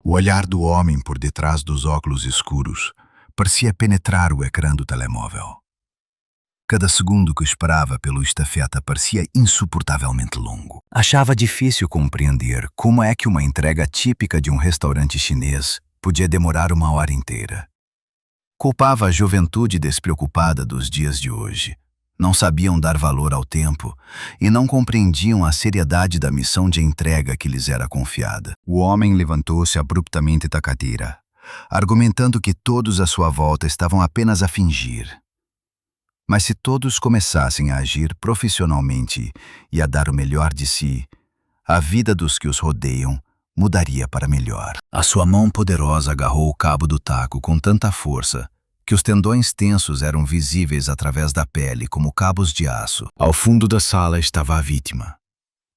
O olhar do homem por detrás dos óculos escuros parecia penetrar o ecrã do telemóvel. Cada segundo que esperava pelo estafeta parecia insuportavelmente longo. Achava difícil compreender como é que uma entrega típica de um restaurante chinês podia demorar 1 hora inteira. Culpava a juventude despreocupada dos dias de hoje. Não sabiam dar valor ao tempo e não compreendiam a seriedade da missão de entrega que lhes era confiada. O homem levantou-se abruptamente da cadeira, argumentando que todos à sua volta estavam apenas a fingir. Mas se todos começassem a agir profissionalmente e a dar o melhor de si, a vida dos que os rodeiam mudaria para melhor. A sua mão poderosa agarrou o cabo do taco com tanta força que os tendões tensos eram visíveis através da pele como cabos de aço. Ao fundo da sala estava a vítima,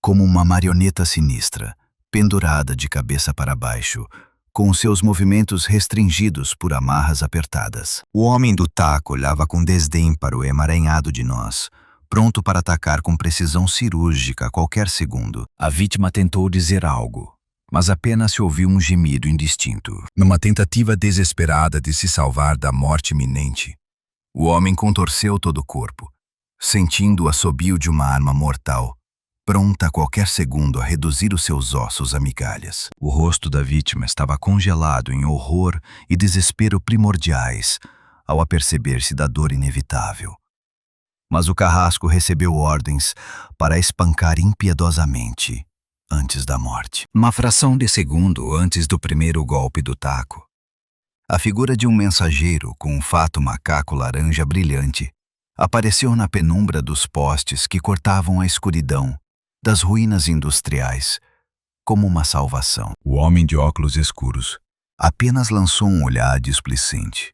como uma marioneta sinistra, pendurada de cabeça para baixo, com os seus movimentos restringidos por amarras apertadas. O homem do taco olhava com desdém para o emaranhado de nós, pronto para atacar com precisão cirúrgica a qualquer segundo. A vítima tentou dizer algo, mas apenas se ouviu um gemido indistinto. Numa tentativa desesperada de se salvar da morte iminente, o homem contorceu todo o corpo, sentindo o assobio de uma arma mortal, pronta a qualquer segundo a reduzir os seus ossos a migalhas. O rosto da vítima estava congelado em horror e desespero primordiais ao aperceber-se da dor inevitável. Mas o carrasco recebeu ordens para a espancar impiedosamente antes da morte. Uma fração de segundo antes do primeiro golpe do taco, a figura de um mensageiro com um fato macaco laranja brilhante apareceu na penumbra dos postes que cortavam a escuridão das ruínas industriais como uma salvação. O homem de óculos escuros apenas lançou um olhar displicente,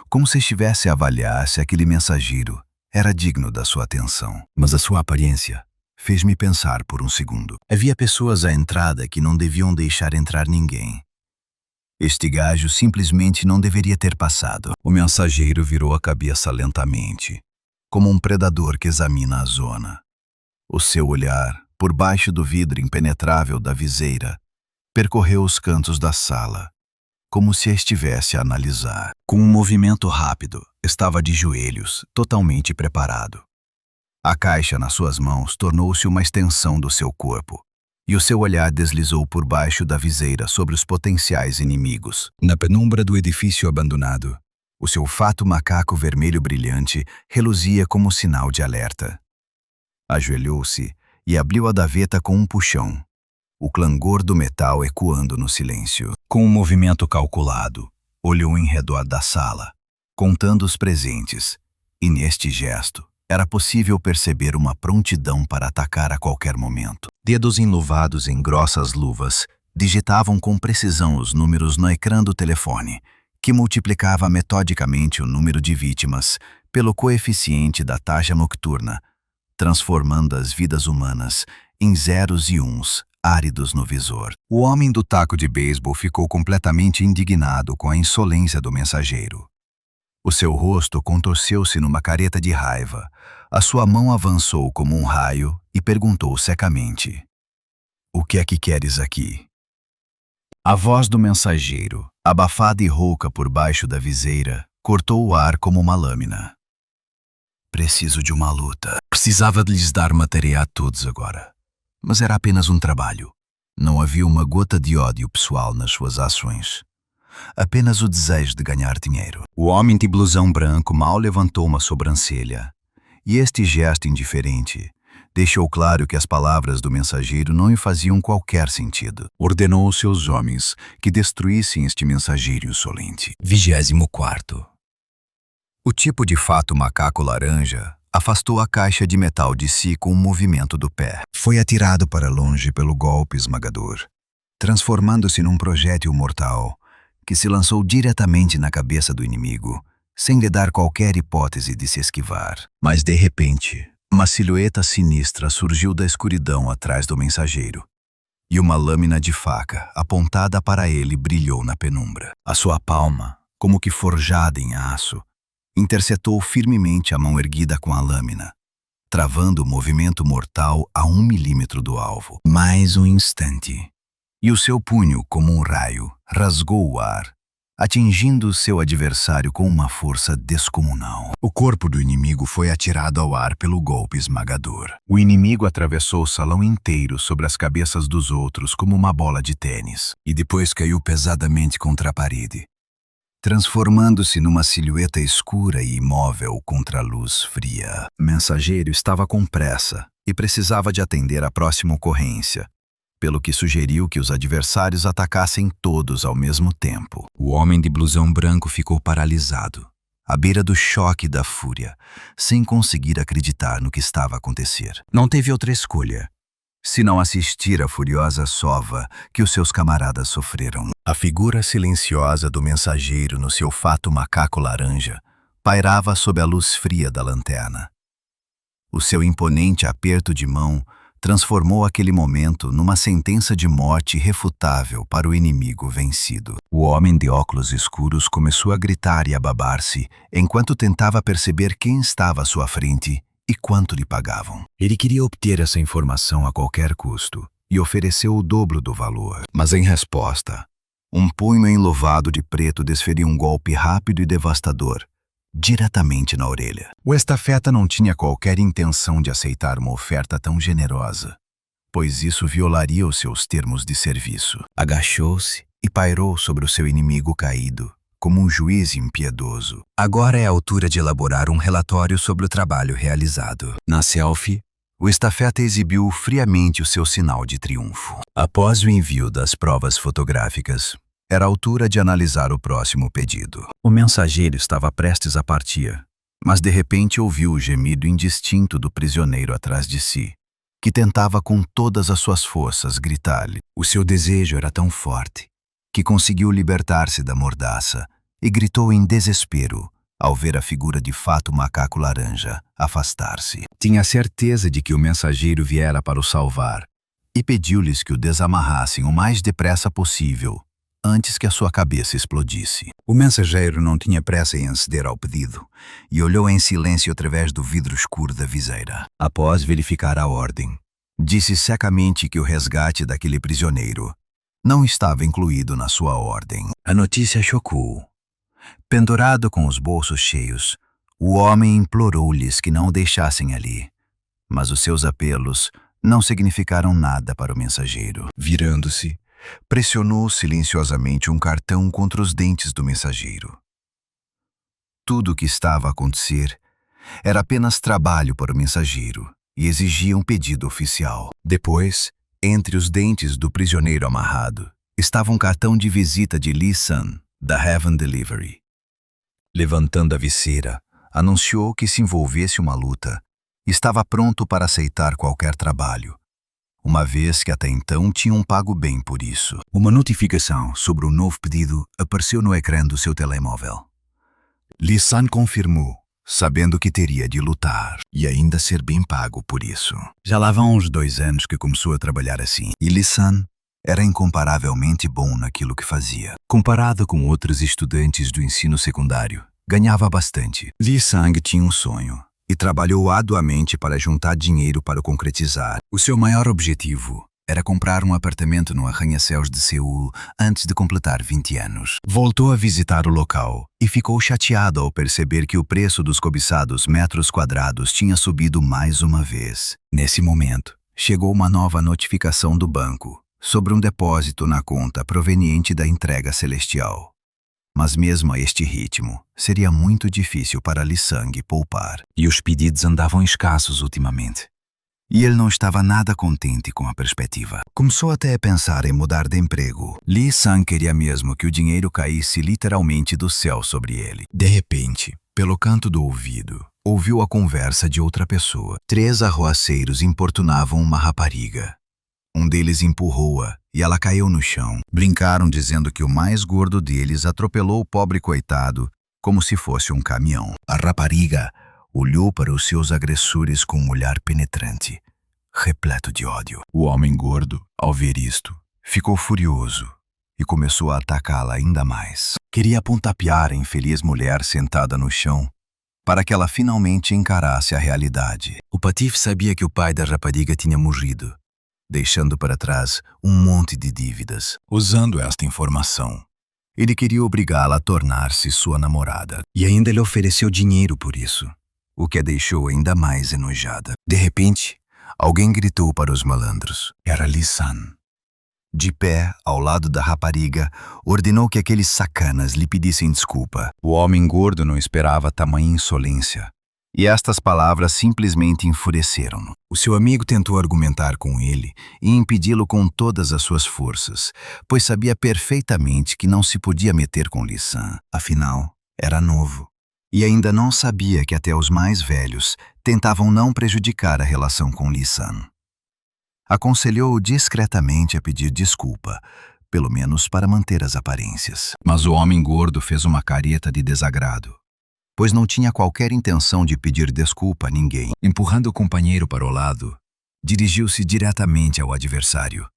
como se estivesse a avaliar se aquele mensageiro era digno da sua atenção. Mas a sua aparência fez-me pensar por um segundo. Havia pessoas à entrada que não deviam deixar entrar ninguém. Este gajo simplesmente não deveria ter passado. O mensageiro virou a cabeça lentamente, como um predador que examina a zona. O seu olhar, por baixo do vidro impenetrável da viseira, percorreu os cantos da sala, como se a estivesse a analisar. Com um movimento rápido, estava de joelhos, totalmente preparado. A caixa nas suas mãos tornou-se uma extensão do seu corpo, e o seu olhar deslizou por baixo da viseira sobre os potenciais inimigos. Na penumbra do edifício abandonado, o seu fato macaco vermelho brilhante reluzia como sinal de alerta. Ajoelhou-se e abriu a gaveta com um puxão, o clangor do metal ecoando no silêncio. Com um movimento calculado, olhou em redor da sala, contando os presentes, e neste gesto era possível perceber uma prontidão para atacar a qualquer momento. Dedos enluvados em grossas luvas digitavam com precisão os números no ecrã do telefone, que multiplicava metodicamente o número de vítimas pelo coeficiente da taxa nocturna, transformando as vidas humanas em zeros e uns áridos no visor. O homem do taco de beisebol ficou completamente indignado com a insolência do mensageiro. O seu rosto contorceu-se numa careta de raiva. A sua mão avançou como um raio e perguntou secamente: "O que é que queres aqui?" A voz do mensageiro, abafada e rouca por baixo da viseira, cortou o ar como uma lâmina. "Preciso de uma luta." Precisava de lhes dar matéria a todos agora. Mas era apenas um trabalho. Não havia uma gota de ódio pessoal nas suas ações. Apenas o desejo de ganhar dinheiro. O homem de blusão branco mal levantou uma sobrancelha, e este gesto indiferente deixou claro que as palavras do mensageiro não lhe faziam qualquer sentido. Ordenou aos seus homens que destruíssem este mensageiro insolente. 24º. O tipo de fato macaco laranja afastou a caixa de metal de si com um movimento do pé. Foi atirado para longe pelo golpe esmagador, transformando-se num projétil mortal que se lançou diretamente na cabeça do inimigo, sem lhe dar qualquer hipótese de se esquivar. Mas de repente, uma silhueta sinistra surgiu da escuridão atrás do mensageiro, e uma lâmina de faca apontada para ele brilhou na penumbra. A sua palma, como que forjada em aço, interceptou firmemente a mão erguida com a lâmina, travando o movimento mortal a 1 milímetro do alvo. Mais um instante, e o seu punho, como um raio, rasgou o ar, atingindo seu adversário com uma força descomunal. O corpo do inimigo foi atirado ao ar pelo golpe esmagador. O inimigo atravessou o salão inteiro sobre as cabeças dos outros como uma bola de tênis e depois caiu pesadamente contra a parede, transformando-se numa silhueta escura e imóvel contra a luz fria. O mensageiro estava com pressa e precisava de atender à próxima ocorrência, pelo que sugeriu que os adversários atacassem todos ao mesmo tempo. O homem de blusão branco ficou paralisado, à beira do choque e da fúria, sem conseguir acreditar no que estava a acontecer. Não teve outra escolha, senão assistir à furiosa sova que os seus camaradas sofreram. A figura silenciosa do mensageiro no seu fato macaco laranja pairava sob a luz fria da lanterna. O seu imponente aperto de mão transformou aquele momento numa sentença de morte irrefutável para o inimigo vencido. O homem de óculos escuros começou a gritar e a babar-se enquanto tentava perceber quem estava à sua frente e quanto lhe pagavam. Ele queria obter essa informação a qualquer custo e ofereceu o dobro do valor. Mas em resposta, um punho enluvado de preto desferiu um golpe rápido e devastador, diretamente na orelha. O estafeta não tinha qualquer intenção de aceitar uma oferta tão generosa, pois isso violaria os seus termos de serviço. Agachou-se e pairou sobre o seu inimigo caído, como um juiz impiedoso. Agora é a altura de elaborar um relatório sobre o trabalho realizado. Na selfie, o estafeta exibiu friamente o seu sinal de triunfo. Após o envio das provas fotográficas, era a altura de analisar o próximo pedido. O mensageiro estava prestes a partir, mas de repente ouviu o gemido indistinto do prisioneiro atrás de si, que tentava com todas as suas forças gritar-lhe. O seu desejo era tão forte que conseguiu libertar-se da mordaça e gritou em desespero ao ver a figura de fato macaco laranja afastar-se. Tinha certeza de que o mensageiro viera para o salvar e pediu-lhes que o desamarrassem o mais depressa possível, antes que a sua cabeça explodisse. O mensageiro não tinha pressa em aceder ao pedido e olhou em silêncio através do vidro escuro da viseira. Após verificar a ordem, disse secamente que o resgate daquele prisioneiro não estava incluído na sua ordem. A notícia chocou. Pendurado com os bolsos cheios, o homem implorou-lhes que não o deixassem ali, mas os seus apelos não significaram nada para o mensageiro. Virando-se, pressionou silenciosamente um cartão contra os dentes do mensageiro. Tudo o que estava a acontecer era apenas trabalho para o mensageiro e exigia um pedido oficial. Depois, entre os dentes do prisioneiro amarrado, estava um cartão de visita de Lee Sun, da Heaven Delivery. Levantando a viseira, anunciou que se envolvesse uma luta, estava pronto para aceitar qualquer trabalho, uma vez que até então tinham pago bem por isso. Uma notificação sobre o novo pedido apareceu no ecrã do seu telemóvel. Lee Sun confirmou, sabendo que teria de lutar e ainda ser bem pago por isso. Já lá vão uns 2 anos que começou a trabalhar assim, e Lee Sun era incomparavelmente bom naquilo que fazia. Comparado com outros estudantes do ensino secundário, ganhava bastante. Lee Sang tinha um sonho e trabalhou arduamente para juntar dinheiro para o concretizar. O seu maior objetivo era comprar um apartamento no arranha-céus de Seul antes de completar 20 anos. Voltou a visitar o local e ficou chateado ao perceber que o preço dos cobiçados metros quadrados tinha subido mais uma vez. Nesse momento, chegou uma nova notificação do banco sobre um depósito na conta proveniente da entrega celestial. Mas mesmo a este ritmo, seria muito difícil para Lee Sang poupar. E os pedidos andavam escassos ultimamente. E ele não estava nada contente com a perspectiva. Começou até a pensar em mudar de emprego. Lee Sang queria mesmo que o dinheiro caísse literalmente do céu sobre ele. De repente, pelo canto do ouvido, ouviu a conversa de outra pessoa. 3 arruaceiros importunavam uma rapariga. Um deles empurrou-a e ela caiu no chão. Brincaram dizendo que o mais gordo deles atropelou o pobre coitado como se fosse um caminhão. A rapariga olhou para os seus agressores com um olhar penetrante, repleto de ódio. O homem gordo, ao ver isto, ficou furioso e começou a atacá-la ainda mais. Queria pontapear a infeliz mulher sentada no chão para que ela finalmente encarasse a realidade. O patife sabia que o pai da rapariga tinha morrido deixando para trás um monte de dívidas. Usando esta informação, ele queria obrigá-la a tornar-se sua namorada. E ainda lhe ofereceu dinheiro por isso, o que a deixou ainda mais enojada. De repente, alguém gritou para os malandros. Era Lee-san. De pé, ao lado da rapariga, ordenou que aqueles sacanas lhe pedissem desculpa. O homem gordo não esperava tamanha insolência, e estas palavras simplesmente enfureceram-no. O seu amigo tentou argumentar com ele e impedi-lo com todas as suas forças, pois sabia perfeitamente que não se podia meter com Lee-san. Afinal, era novo, e ainda não sabia que até os mais velhos tentavam não prejudicar a relação com Lee-san. Aconselhou-o discretamente a pedir desculpa, pelo menos para manter as aparências. Mas o homem gordo fez uma careta de desagrado, pois não tinha qualquer intenção de pedir desculpa a ninguém. Empurrando o companheiro para o lado, dirigiu-se diretamente ao adversário,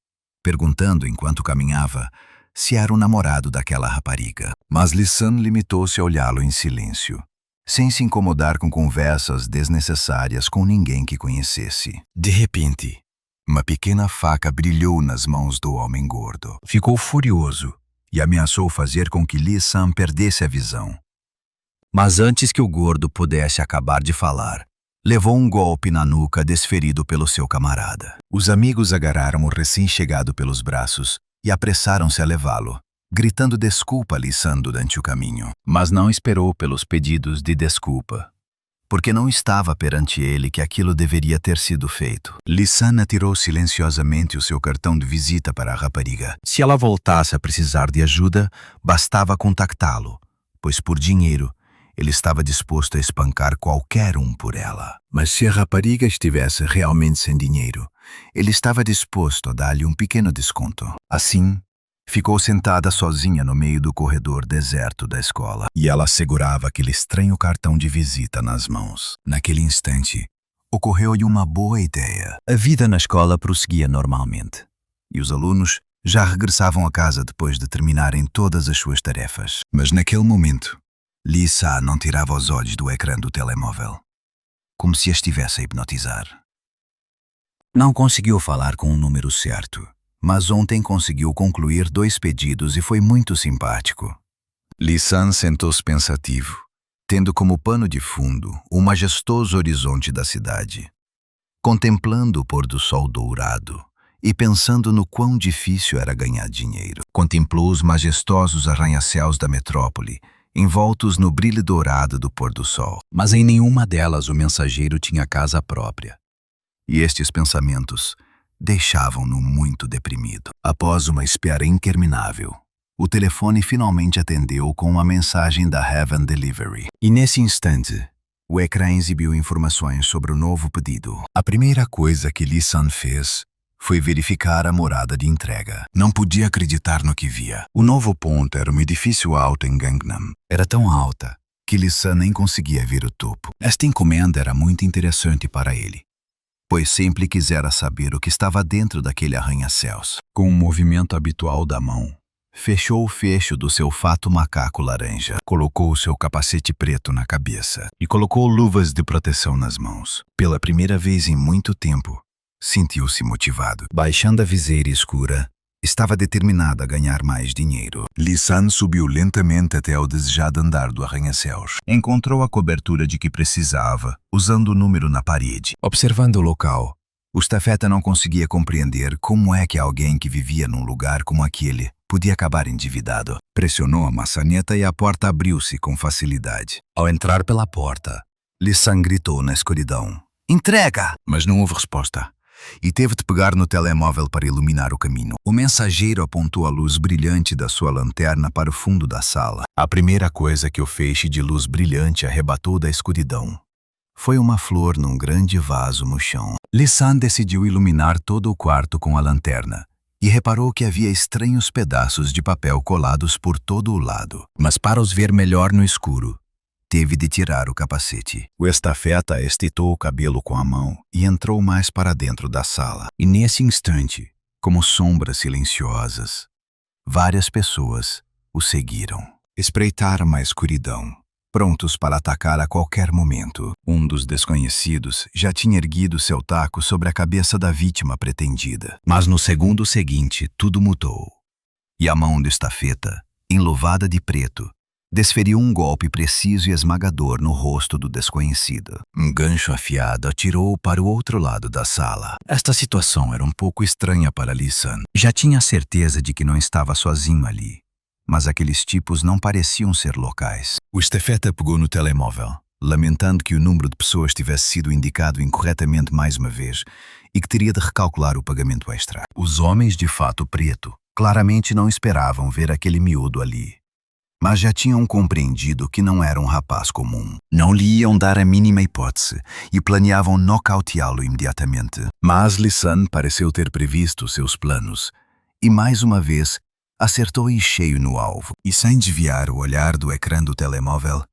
perguntando enquanto caminhava se era o namorado daquela rapariga. Mas Lee-san limitou-se a olhá-lo em silêncio, sem se incomodar com conversas desnecessárias com ninguém que conhecesse. De repente, uma pequena faca brilhou nas mãos do homem gordo. Ficou furioso e ameaçou fazer com que Lee-san perdesse a visão. Mas antes que o gordo pudesse acabar de falar, levou um golpe na nuca desferido pelo seu camarada. Os amigos agarraram o recém-chegado pelos braços e apressaram-se a levá-lo, gritando desculpa a Lee-san durante o caminho. Mas não esperou pelos pedidos de desculpa, porque não estava perante ele que aquilo deveria ter sido feito. Lee-san atirou silenciosamente o seu cartão de visita para a rapariga. Se ela voltasse a precisar de ajuda, bastava contactá-lo, pois por dinheiro ele estava disposto a espancar qualquer um por ela. Mas se a rapariga estivesse realmente sem dinheiro, ele estava disposto a dar-lhe um pequeno desconto. Assim, ficou sentada sozinha no meio do corredor deserto da escola, e ela segurava aquele estranho cartão de visita nas mãos. Naquele instante, ocorreu-lhe uma boa ideia. A vida na escola prosseguia normalmente, e os alunos já regressavam a casa depois de terminarem todas as suas tarefas. Mas naquele momento, Lee-san não tirava os olhos do ecrã do telemóvel, como se a estivesse a hipnotizar. Não conseguiu falar com o número certo, mas ontem conseguiu concluir 2 pedidos e foi muito simpático. Lee-san sentou-se pensativo, tendo como pano de fundo o majestoso horizonte da cidade. Contemplando o pôr do sol dourado e pensando no quão difícil era ganhar dinheiro. Contemplou os majestosos arranha-céus da metrópole, envoltos no brilho dourado do pôr do sol. Mas em nenhuma delas o mensageiro tinha casa própria. E estes pensamentos deixavam-no muito deprimido. Após uma espera interminável, o telefone finalmente atendeu com uma mensagem da Heaven Delivery. E nesse instante, o ecrã exibiu informações sobre o novo pedido. A primeira coisa que Lee-san fez foi verificar a morada de entrega. Não podia acreditar no que via. O novo ponto era um edifício alto em Gangnam. Era tão alta que Lee-san nem conseguia ver o topo. Esta encomenda era muito interessante para ele, pois sempre quisera saber o que estava dentro daquele arranha-céus. Com o movimento habitual da mão, fechou o fecho do seu fato macaco laranja, colocou o seu capacete preto na cabeça e colocou luvas de proteção nas mãos. Pela primeira vez em muito tempo, sentiu-se motivado. Baixando a viseira escura, estava determinado a ganhar mais dinheiro. Lee-san subiu lentamente até ao desejado andar do arranha-céus. Encontrou a cobertura de que precisava, usando o número na parede. Observando o local, o estafeta não conseguia compreender como é que alguém que vivia num lugar como aquele podia acabar endividado. Pressionou a maçaneta e a porta abriu-se com facilidade. Ao entrar pela porta, Lee-san gritou na escuridão: "Entrega!" Mas não houve resposta, e teve de pegar no telemóvel para iluminar o caminho. O mensageiro apontou a luz brilhante da sua lanterna para o fundo da sala. A primeira coisa que o feixe de luz brilhante arrebatou da escuridão foi uma flor num grande vaso no chão. Lee-san decidiu iluminar todo o quarto com a lanterna e reparou que havia estranhos pedaços de papel colados por todo o lado. Mas para os ver melhor no escuro, teve de tirar o capacete. O estafeta estitou o cabelo com a mão e entrou mais para dentro da sala. E nesse instante, como sombras silenciosas, várias pessoas o seguiram. Espreitaram a escuridão prontos para atacar a qualquer momento. Um dos desconhecidos já tinha erguido seu taco sobre a cabeça da vítima pretendida. Mas no segundo seguinte, tudo mudou. E a mão do estafeta, enluvada de preto, desferiu um golpe preciso e esmagador no rosto do desconhecido. Um gancho afiado atirou-o para o outro lado da sala. Esta situação era um pouco estranha para Lee-san. Já tinha certeza de que não estava sozinho ali, mas aqueles tipos não pareciam ser locais. O estafeta pegou no telemóvel, lamentando que o número de pessoas tivesse sido indicado incorretamente mais uma vez e que teria de recalcular o pagamento extra. Os homens de fato preto claramente não esperavam ver aquele miúdo ali, mas já tinham compreendido que não era um rapaz comum. Não lhe iam dar a mínima hipótese e planeavam nocauteá-lo imediatamente. Mas Lee-san pareceu ter previsto seus planos e, mais uma vez, acertou em cheio no alvo. E sem desviar o olhar do ecrã do telemóvel,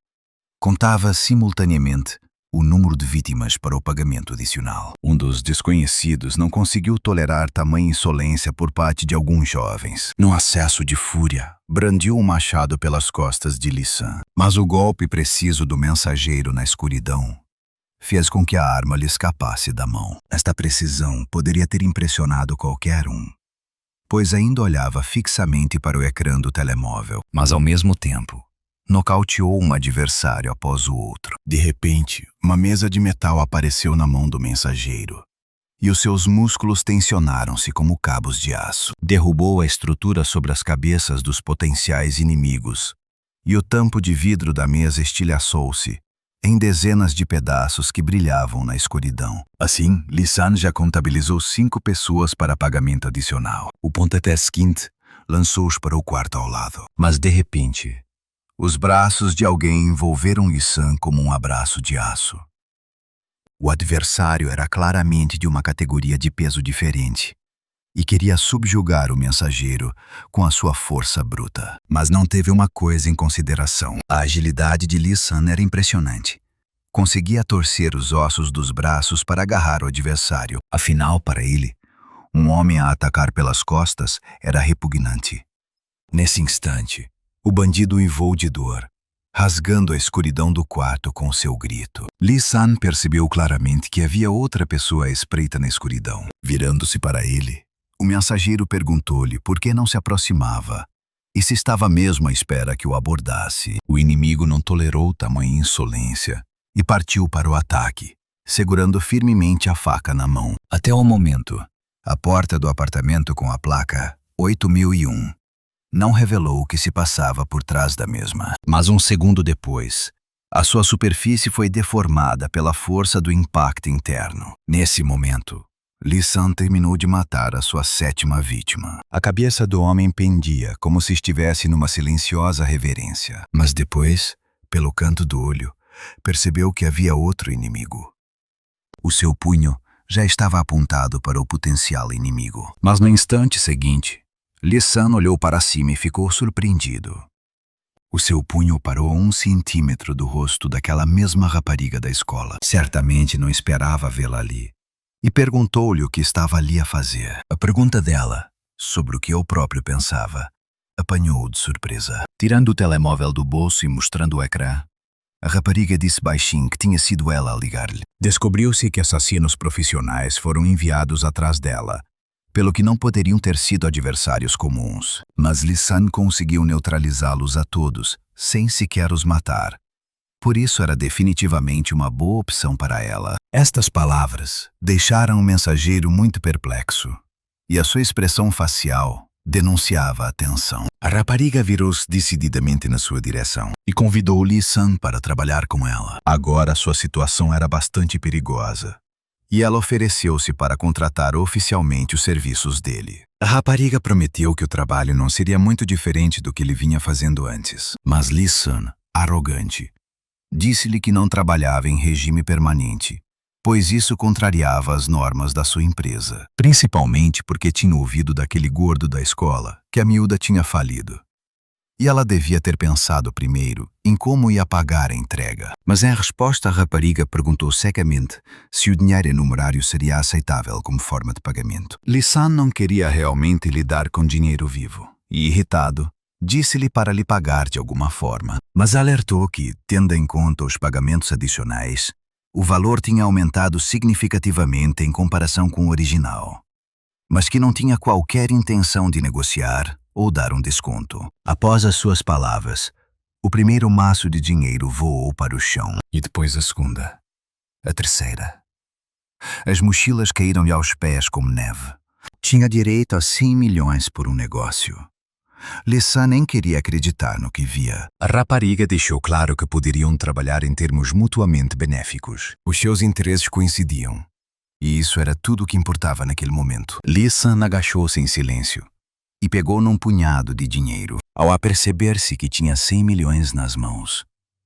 contava simultaneamente o número de vítimas para o pagamento adicional. Um dos desconhecidos não conseguiu tolerar tamanha insolência por parte de alguns jovens. Num acesso de fúria, brandiu um machado pelas costas de Lee-san. Mas o golpe preciso do mensageiro na escuridão fez com que a arma lhe escapasse da mão. Esta precisão poderia ter impressionado qualquer um, pois ainda olhava fixamente para o ecrã do telemóvel, mas ao mesmo tempo nocauteou um adversário após o outro. De repente, uma mesa de metal apareceu na mão do mensageiro, e os seus músculos tensionaram-se como cabos de aço. Derrubou a estrutura sobre as cabeças dos potenciais inimigos, e o tampo de vidro da mesa estilhaçou-se em dezenas de pedaços que brilhavam na escuridão. Assim, Lee-san já contabilizou 5 pessoas para pagamento adicional. O pontapé seguinte lançou-os para o quarto ao lado. Mas, de repente, os braços de alguém envolveram Lee-san como um abraço de aço. O adversário era claramente de uma categoria de peso diferente e queria subjugar o mensageiro com a sua força bruta. Mas não teve uma coisa em consideração. A agilidade de Lee-san era impressionante. Conseguia torcer os ossos dos braços para agarrar o adversário. Afinal, para ele, um homem a atacar pelas costas era repugnante. Nesse instante, o bandido uivou de dor, rasgando a escuridão do quarto com seu grito. Lee-san percebeu claramente que havia outra pessoa à espreita na escuridão. Virando-se para ele, o mensageiro perguntou-lhe por que não se aproximava e se estava mesmo à espera que o abordasse. O inimigo não tolerou tamanha insolência e partiu para o ataque, segurando firmemente a faca na mão. Até o momento, a porta do apartamento com a placa 8001 não revelou o que se passava por trás da mesma. Mas um segundo depois, a sua superfície foi deformada pela força do impacto interno. Nesse momento, Lee-san terminou de matar a sua 7ª vítima. A cabeça do homem pendia como se estivesse numa silenciosa reverência. Mas depois, pelo canto do olho, percebeu que havia outro inimigo. O seu punho já estava apontado para o potencial inimigo. Mas no instante seguinte, Lee-san olhou para cima e ficou surpreendido. O seu punho parou a 1 centímetro do rosto daquela mesma rapariga da escola. Certamente não esperava vê-la ali. E perguntou-lhe o que estava ali a fazer. A pergunta dela, sobre o que eu próprio pensava, apanhou-o de surpresa. Tirando o telemóvel do bolso e mostrando o ecrã, a rapariga disse baixinho que tinha sido ela a ligar-lhe. Descobriu-se que assassinos profissionais foram enviados atrás dela, pelo que não poderiam ter sido adversários comuns. Mas Lee-san conseguiu neutralizá-los a todos, sem sequer os matar. Por isso era definitivamente uma boa opção para ela. Estas palavras deixaram o mensageiro muito perplexo, e a sua expressão facial denunciava a tensão. A rapariga virou-se decididamente na sua direção e convidou Lee-san para trabalhar com ela. Agora sua situação era bastante perigosa, e ela ofereceu-se para contratar oficialmente os serviços dele. A rapariga prometeu que o trabalho não seria muito diferente do que ele vinha fazendo antes. Mas Lee-san, arrogante, disse-lhe que não trabalhava em regime permanente, pois isso contrariava as normas da sua empresa, principalmente porque tinha ouvido daquele gordo da escola que a miúda tinha falido. E ela devia ter pensado primeiro em como ia pagar a entrega. Mas em resposta, a rapariga perguntou secamente se o dinheiro em numerário seria aceitável como forma de pagamento. Lee-san não queria realmente lidar com dinheiro vivo, e irritado, Disse-lhe para lhe pagar de alguma forma, mas alertou que, tendo em conta os pagamentos adicionais, o valor tinha aumentado significativamente em comparação com o original, mas que não tinha qualquer intenção de negociar ou dar um desconto. Após as suas palavras, o primeiro maço de dinheiro voou para o chão, e depois a segunda, a terceira. As mochilas caíram-lhe aos pés como neve. Tinha direito a 100 milhões por um negócio. Lisan nem queria acreditar no que via. A rapariga deixou claro que poderiam trabalhar em termos mutuamente benéficos. Os seus interesses coincidiam, e isso era tudo o que importava naquele momento. Lisan agachou-se em silêncio e pegou num punhado de dinheiro. Ao aperceber-se que tinha 100 milhões nas mãos,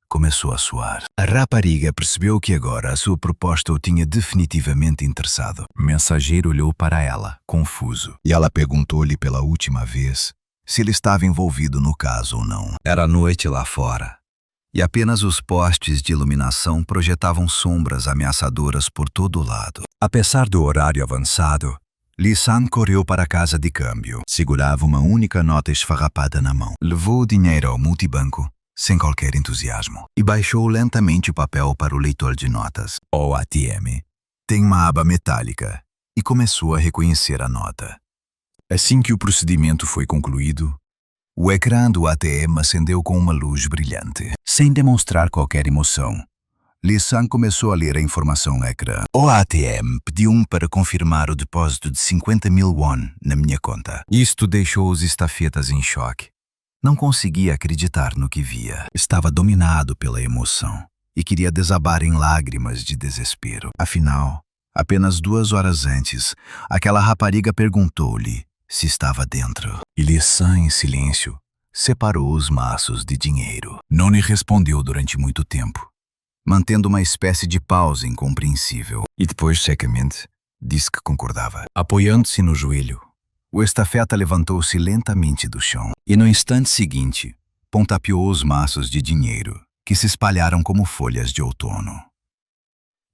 começou a suar. A rapariga percebeu que agora a sua proposta o tinha definitivamente interessado. O mensageiro olhou para ela, confuso, e ela perguntou-lhe pela última vez se ele estava envolvido no caso ou não. Era noite lá fora, e apenas os postes de iluminação projetavam sombras ameaçadoras por todo o lado. Apesar do horário avançado, Lisan correu para a casa de câmbio. Segurava uma única nota esfarrapada na mão. Levou o dinheiro ao multibanco sem qualquer entusiasmo e baixou lentamente o papel para o leitor de notas. O ATM tem uma aba metálica e começou a reconhecer a nota. Assim que o procedimento foi concluído, o ecrã do ATM acendeu com uma luz brilhante. Sem demonstrar qualquer emoção, Lisan começou a ler a informação no ecrã. O ATM pediu-me para confirmar o depósito de 50 mil won na minha conta. Isto deixou os estafetas em choque. Não conseguia acreditar no que via. Estava dominado pela emoção e queria desabar em lágrimas de desespero. Afinal, apenas 2 horas antes, aquela rapariga perguntou-lhe se estava dentro. E Lisan, em silêncio, separou os maços de dinheiro. Não lhe respondeu durante muito tempo, mantendo uma espécie de pausa incompreensível. E depois, secamente, disse que concordava. Apoiando-se no joelho, o estafeta levantou-se lentamente do chão e, no instante seguinte, pontapeou os maços de dinheiro, que se espalharam como folhas de outono.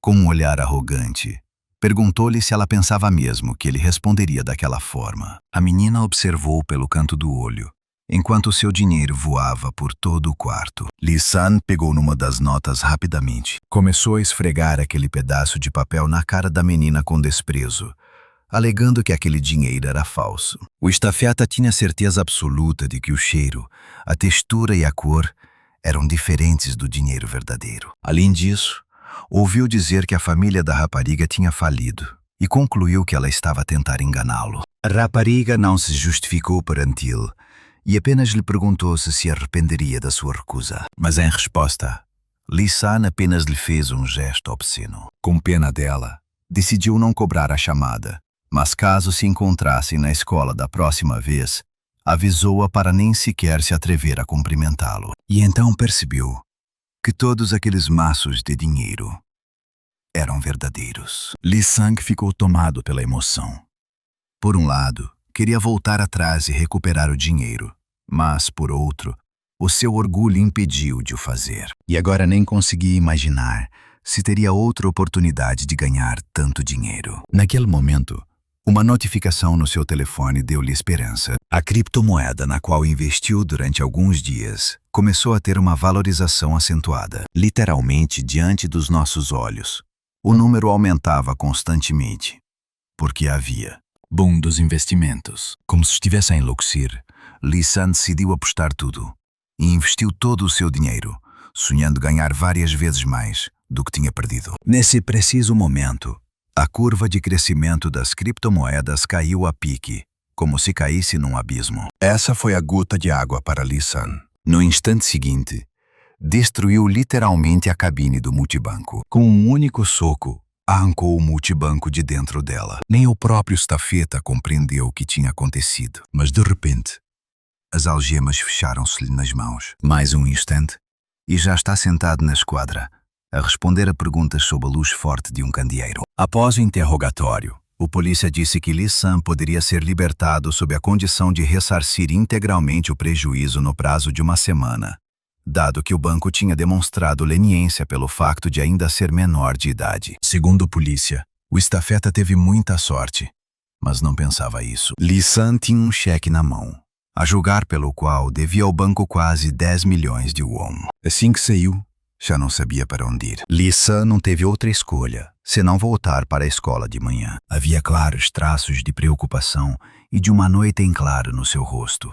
Com um olhar arrogante, perguntou-lhe se ela pensava mesmo que ele responderia daquela forma. A menina observou pelo canto do olho, enquanto seu dinheiro voava por todo o quarto. Lisan pegou numa das notas rapidamente. Começou a esfregar aquele pedaço de papel na cara da menina com desprezo, alegando que aquele dinheiro era falso. O estafeta tinha certeza absoluta de que o cheiro, a textura e a cor eram diferentes do dinheiro verdadeiro. Além disso, ouviu dizer que a família da rapariga tinha falido e concluiu que ela estava a tentar enganá-lo. A rapariga não se justificou perante ele e apenas lhe perguntou se arrependeria da sua recusa. Mas em resposta, Lisan apenas lhe fez um gesto obsceno. Com pena dela, decidiu não cobrar a chamada, mas caso se encontrassem na escola da próxima vez, avisou-a para nem sequer se atrever a cumprimentá-lo. E então percebeu que todos aqueles maços de dinheiro eram verdadeiros. Lisan ficou tomado pela emoção. Por um lado, queria voltar atrás e recuperar o dinheiro, mas, por outro, o seu orgulho impediu de o fazer. E agora nem conseguia imaginar se teria outra oportunidade de ganhar tanto dinheiro. Naquele momento, uma notificação no seu telefone deu-lhe esperança. A criptomoeda na qual investiu durante alguns dias começou a ter uma valorização acentuada. Literalmente diante dos nossos olhos, o número aumentava constantemente, porque havia boom dos investimentos. Como se estivesse a enlouquecer, Lisan decidiu apostar tudo e investiu todo o seu dinheiro, sonhando ganhar várias vezes mais do que tinha perdido. Nesse preciso momento, a curva de crescimento das criptomoedas caiu a pique, como se caísse num abismo. Essa foi a gota de água para Lisan. No instante seguinte, destruiu literalmente a cabine do multibanco. Com um único soco, arrancou o multibanco de dentro dela. Nem o próprio estafeta compreendeu o que tinha acontecido. Mas de repente, as algemas fecharam-se-lhe nas mãos. Mais um instante, e já está sentado na esquadra, a responder a perguntas sob a luz forte de um candeeiro. Após o interrogatório, o polícia disse que Lisan poderia ser libertado sob a condição de ressarcir integralmente o prejuízo no prazo de uma semana, dado que o banco tinha demonstrado leniência pelo facto de ainda ser menor de idade. Segundo a polícia, o estafeta teve muita sorte, mas não pensava isso. Lisan tinha um cheque na mão, a julgar pelo qual devia ao banco quase 10 milhões de won. Assim que saiu, já não sabia para onde ir. Lee Sun não teve outra escolha, senão voltar para a escola de manhã. Havia claros traços de preocupação e de uma noite em claro no seu rosto.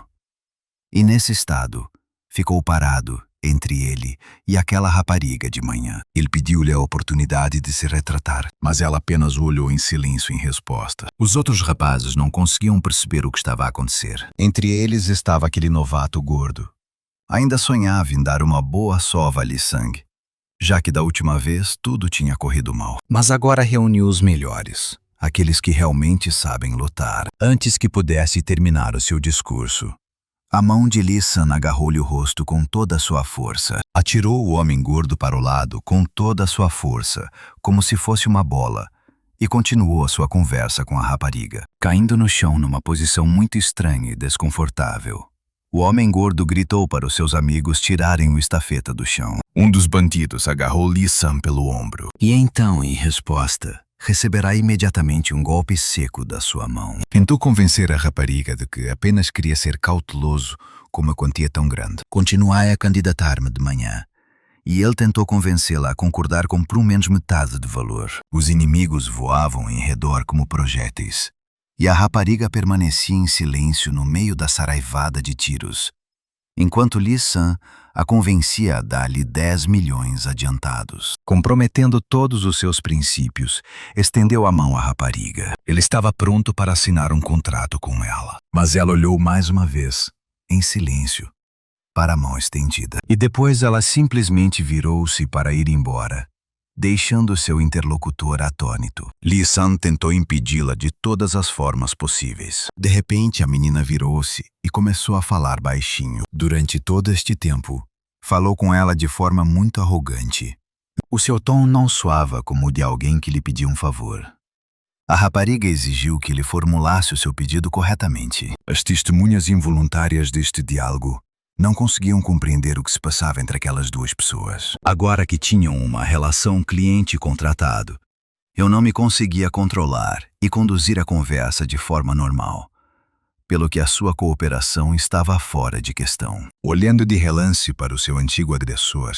E nesse estado, ficou parado entre ele e aquela rapariga de manhã. Ele pediu-lhe a oportunidade de se retratar, mas ela apenas o olhou em silêncio em resposta. Os outros rapazes não conseguiam perceber o que estava a acontecer. Entre eles estava aquele novato gordo. Ainda sonhava em dar uma boa sova a Lee Sang, já que da última vez tudo tinha corrido mal. Mas agora reuniu os melhores, aqueles que realmente sabem lutar. Antes que pudesse terminar o seu discurso, a mão de Lee Sun agarrou-lhe o rosto com toda a sua força. Atirou o homem gordo para o lado com toda a sua força, como se fosse uma bola, e continuou a sua conversa com a rapariga, caindo no chão numa posição muito estranha e desconfortável. O homem gordo gritou para os seus amigos tirarem o estafeta do chão. Um dos bandidos agarrou Lee Sun pelo ombro. E então, em resposta, receberá imediatamente um golpe seco da sua mão. Tentou convencer a rapariga de que apenas queria ser cauteloso com uma quantia tão grande. Continuai a candidatar-me de manhã. E ele tentou convencê-la a concordar com pelo menos metade do valor. Os inimigos voavam em redor como projéteis. E a rapariga permanecia em silêncio no meio da saraivada de tiros, enquanto Lee Sun a convencia a dar-lhe 10 milhões adiantados. Comprometendo todos os seus princípios, estendeu a mão à rapariga. Ele estava pronto para assinar um contrato com ela, mas ela olhou mais uma vez, em silêncio, para a mão estendida. E depois ela simplesmente virou-se para ir embora, deixando seu interlocutor atônito. Lee Sun tentou impedi-la de todas as formas possíveis. De repente, a menina virou-se e começou a falar baixinho. Durante todo este tempo, falou com ela de forma muito arrogante. O seu tom não soava como o de alguém que lhe pedia um favor. A rapariga exigiu que ele formulasse o seu pedido corretamente. As testemunhas involuntárias deste diálogo não conseguiam compreender o que se passava entre aquelas duas pessoas. Agora que tinham uma relação cliente-contratado, eu não me conseguia controlar e conduzir a conversa de forma normal, pelo que a sua cooperação estava fora de questão. Olhando de relance para o seu antigo agressor,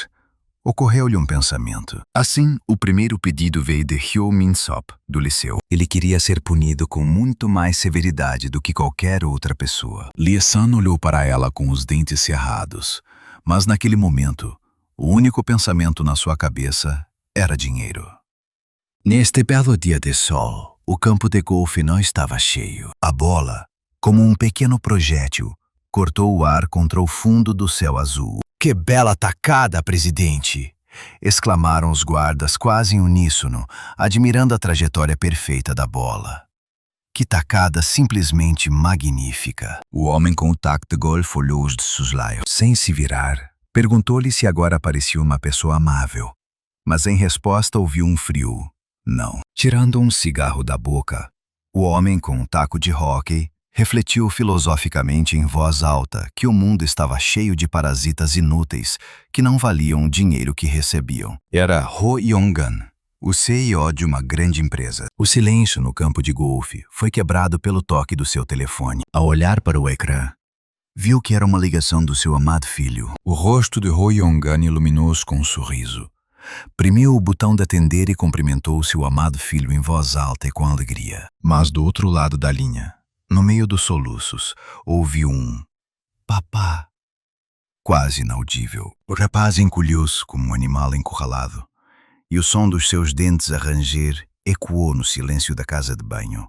ocorreu-lhe um pensamento. Assim, o primeiro pedido veio de Hyo Min-sop, do liceu. Ele queria ser punido com muito mais severidade do que qualquer outra pessoa. Lee Sun olhou para ela com os dentes cerrados, mas naquele momento, o único pensamento na sua cabeça era dinheiro. Neste belo dia de sol, o campo de golfe não estava cheio. A bola, como um pequeno projétil, cortou o ar contra o fundo do céu azul. "Que bela tacada, presidente!" exclamaram os guardas quase em uníssono, admirando a trajetória perfeita da bola. Que tacada simplesmente magnífica! O homem com o taco de golfe olhou-os de soslaio. Sem se virar, perguntou-lhe se agora parecia uma pessoa amável, mas em resposta ouviu um frio "não". Tirando um cigarro da boca, o homem com o taco de hóquei refletiu filosoficamente em voz alta que o mundo estava cheio de parasitas inúteis que não valiam o dinheiro que recebiam. Era Ho Yong-gun, o CEO de uma grande empresa. O silêncio no campo de golfe foi quebrado pelo toque do seu telefone. Ao olhar para o ecrã, viu que era uma ligação do seu amado filho. O rosto de Ho Yong-gun iluminou-se com um sorriso. Primiu o botão de atender e cumprimentou seu amado filho em voz alta e com alegria. Mas do outro lado da linha, no meio dos soluços, ouviu um "papá", quase inaudível. O rapaz encolheu-se como um animal encurralado, e o som dos seus dentes a ranger ecoou no silêncio da casa de banho,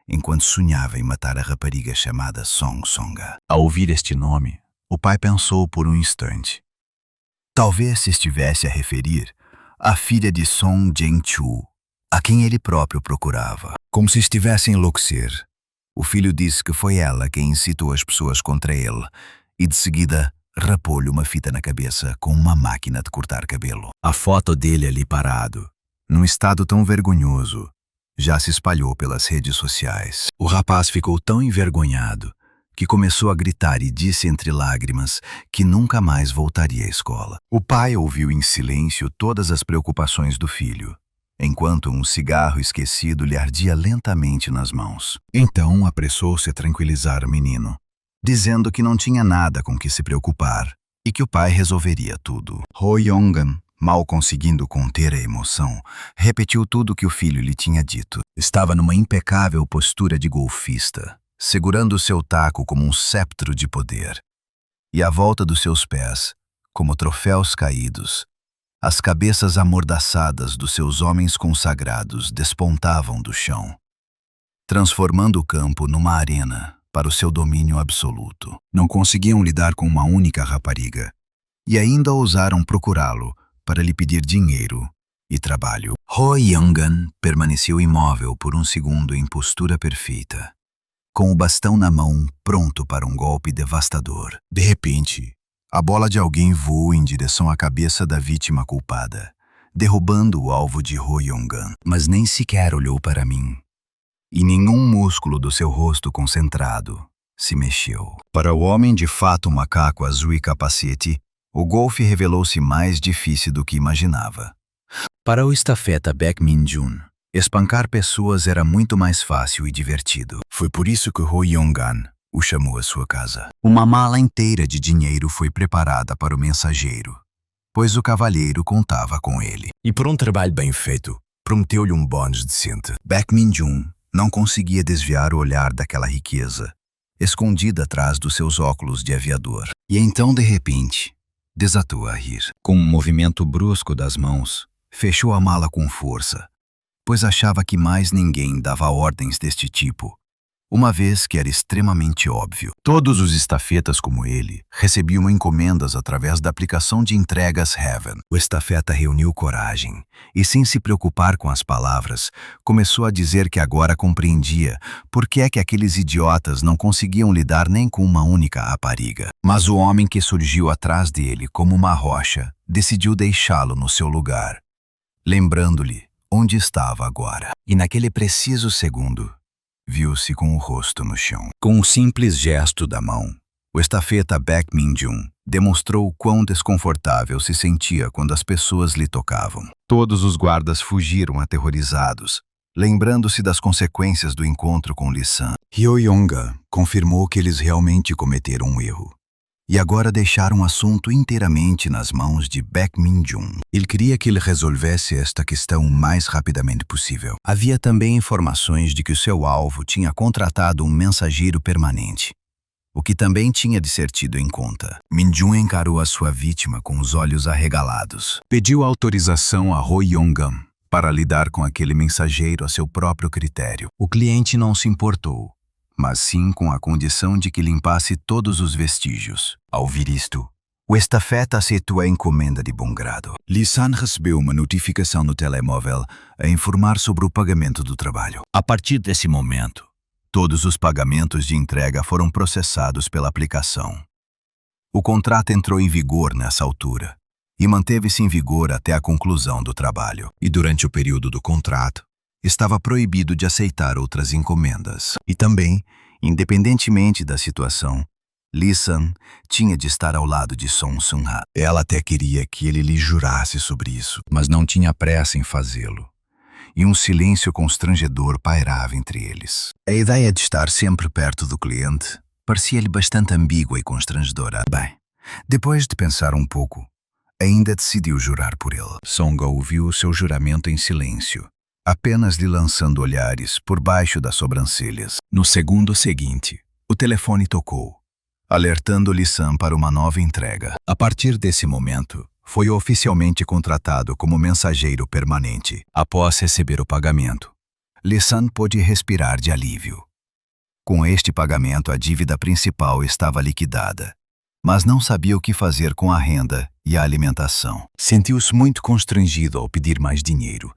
enquanto sonhava em matar a rapariga chamada Song Songa. Ao ouvir este nome, o pai pensou por um instante. Talvez se estivesse a referir à filha de Song Jeng-chu, a quem ele próprio procurava. Como se estivesse a enlouquecer, o filho disse que foi ela quem incitou as pessoas contra ele e, de seguida, rapou-lhe uma fita na cabeça com uma máquina de cortar cabelo. A foto dele ali parado, num estado tão vergonhoso, já se espalhou pelas redes sociais. O rapaz ficou tão envergonhado que começou a gritar e disse entre lágrimas que nunca mais voltaria à escola. O pai ouviu em silêncio todas as preocupações do filho, enquanto um cigarro esquecido lhe ardia lentamente nas mãos. Então apressou-se a tranquilizar o menino, dizendo que não tinha nada com que se preocupar e que o pai resolveria tudo. Ho Yong-an, mal conseguindo conter a emoção, repetiu tudo o que o filho lhe tinha dito. Estava numa impecável postura de golfista, segurando seu taco como um cetro de poder. E à volta dos seus pés, como troféus caídos, as cabeças amordaçadas dos seus homens consagrados despontavam do chão, transformando o campo numa arena para o seu domínio absoluto. Não conseguiam lidar com uma única rapariga, e ainda ousaram procurá-lo para lhe pedir dinheiro e trabalho. Ho Yong-an permaneceu imóvel por um segundo em postura perfeita, com o bastão na mão, pronto para um golpe devastador. De repente, a bola de alguém voou em direção à cabeça da vítima culpada, derrubando o alvo de Ho Yong-an, mas nem sequer olhou para mim. E nenhum músculo do seu rosto concentrado se mexeu. Para o homem de fato macaco azul e capacete, o golfe revelou-se mais difícil do que imaginava. Para o estafeta Baek Min-jun, espancar pessoas era muito mais fácil e divertido. Foi por isso que Ho Yong-an o chamou à sua casa. Uma mala inteira de dinheiro foi preparada para o mensageiro, pois o cavalheiro contava com ele. E por um trabalho bem feito, prometeu-lhe um bônus decente. Baek Min-jun não conseguia desviar o olhar daquela riqueza, escondida atrás dos seus óculos de aviador. E então, de repente, desatou a rir. Com um movimento brusco das mãos, fechou a mala com força, pois achava que mais ninguém dava ordens deste tipo, uma vez que era extremamente óbvio. Todos os estafetas como ele recebiam encomendas através da aplicação de entregas Heaven. O estafeta reuniu coragem e, sem se preocupar com as palavras, começou a dizer que agora compreendia por que é que aqueles idiotas não conseguiam lidar nem com uma única rapariga. Mas o homem que surgiu atrás dele como uma rocha decidiu deixá-lo no seu lugar, lembrando-lhe onde estava agora. E naquele preciso segundo, viu-se com o rosto no chão. Com um simples gesto da mão, o estafeta Baek Min-jun demonstrou o quão desconfortável se sentia quando as pessoas lhe tocavam. Todos os guardas fugiram aterrorizados, lembrando-se das consequências do encontro com Lee-san. Ho Yong-an confirmou que eles realmente cometeram um erro, e agora deixaram o assunto inteiramente nas mãos de Baek Min-jun. Ele queria que ele resolvesse esta questão o mais rapidamente possível. Havia também informações de que o seu alvo tinha contratado um mensageiro permanente, o que também tinha de ser tido em conta. Min-jun encarou a sua vítima com os olhos arregalados. Pediu autorização a Ho Yong-an para lidar com aquele mensageiro a seu próprio critério. O cliente não se importou, mas sim com a condição de que limpasse todos os vestígios. Ao ouvir isto, o estafeta aceitou a encomenda de bom grado. Lee-san recebeu uma notificação no telemóvel a informar sobre o pagamento do trabalho. A partir desse momento, todos os pagamentos de entrega foram processados pela aplicação. O contrato entrou em vigor nessa altura e manteve-se em vigor até a conclusão do trabalho. E durante o período do contrato, estava proibido de aceitar outras encomendas. E também, independentemente da situação, Lee-san tinha de estar ao lado de Song Sun-ha. Ela até queria que ele lhe jurasse sobre isso, mas não tinha pressa em fazê-lo. E um silêncio constrangedor pairava entre eles. A ideia de estar sempre perto do cliente parecia-lhe bastante ambígua e constrangedora. Bem, depois de pensar um pouco, ainda decidiu jurar por ele. Song ouviu o seu juramento em silêncio, apenas lhe lançando olhares por baixo das sobrancelhas. No segundo seguinte, o telefone tocou, alertando Lee-san para uma nova entrega. A partir desse momento, foi oficialmente contratado como mensageiro permanente. Após receber o pagamento, Lee-san pôde respirar de alívio. Com este pagamento, a dívida principal estava liquidada, mas não sabia o que fazer com a renda e a alimentação. Sentiu-se muito constrangido ao pedir mais dinheiro,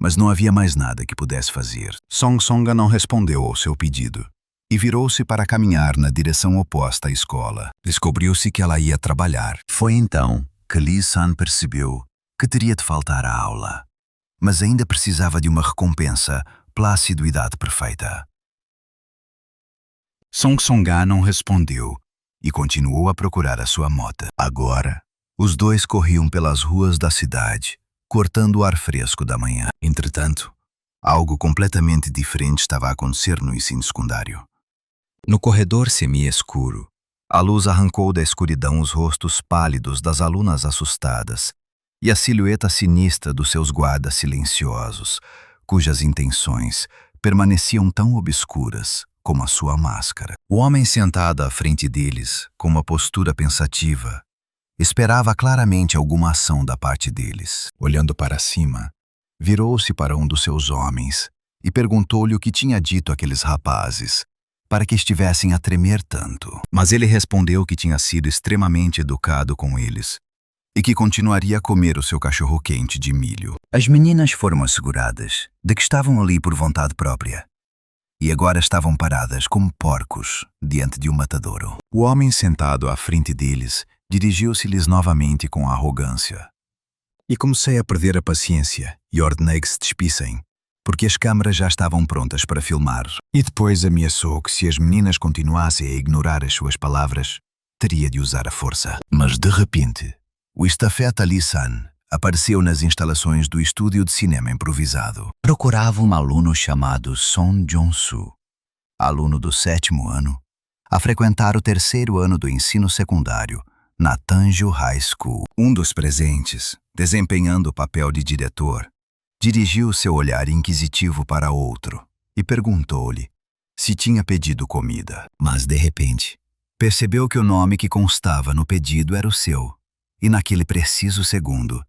mas não havia mais nada que pudesse fazer. Song Song não respondeu ao seu pedido e virou-se para caminhar na direção oposta à escola. Descobriu-se que ela ia trabalhar. Foi então que Lee-san percebeu que teria de faltar à aula, mas ainda precisava de uma recompensa pela assiduidade perfeita. Song Song não respondeu e continuou a procurar a sua moto. Agora, os dois corriam pelas ruas da cidade, cortando o ar fresco da manhã. Entretanto, algo completamente diferente estava a acontecer no ensino secundário. No corredor semi-escuro, a luz arrancou da escuridão os rostos pálidos das alunas assustadas e a silhueta sinistra dos seus guardas silenciosos, cujas intenções permaneciam tão obscuras como a sua máscara. O homem sentado à frente deles, com uma postura pensativa, esperava claramente alguma ação da parte deles. Olhando para cima, virou-se para um dos seus homens e perguntou-lhe o que tinha dito aqueles rapazes, para que estivessem a tremer tanto. Mas ele respondeu que tinha sido extremamente educado com eles e que continuaria a comer o seu cachorro-quente de milho. As meninas foram asseguradas de que estavam ali por vontade própria e agora estavam paradas como porcos diante de um matadouro. O homem sentado à frente deles dirigiu-se-lhes novamente com arrogância. E comecei a perder a paciência e ordenei que se despissem, porque as câmaras já estavam prontas para filmar. E depois ameaçou que se as meninas continuassem a ignorar as suas palavras, teria de usar a força. Mas de repente, o estafeta Lee Sun apareceu nas instalações do estúdio de cinema improvisado. Procurava um aluno chamado Song Jong-soo, aluno do 7º ano, a frequentar o 3º ano do ensino secundário na Tanju High School. Um dos presentes, desempenhando o papel de diretor, dirigiu seu olhar inquisitivo para outro e perguntou-lhe se tinha pedido comida. Mas, de repente, percebeu que o nome que constava no pedido era o seu, e naquele preciso segundo,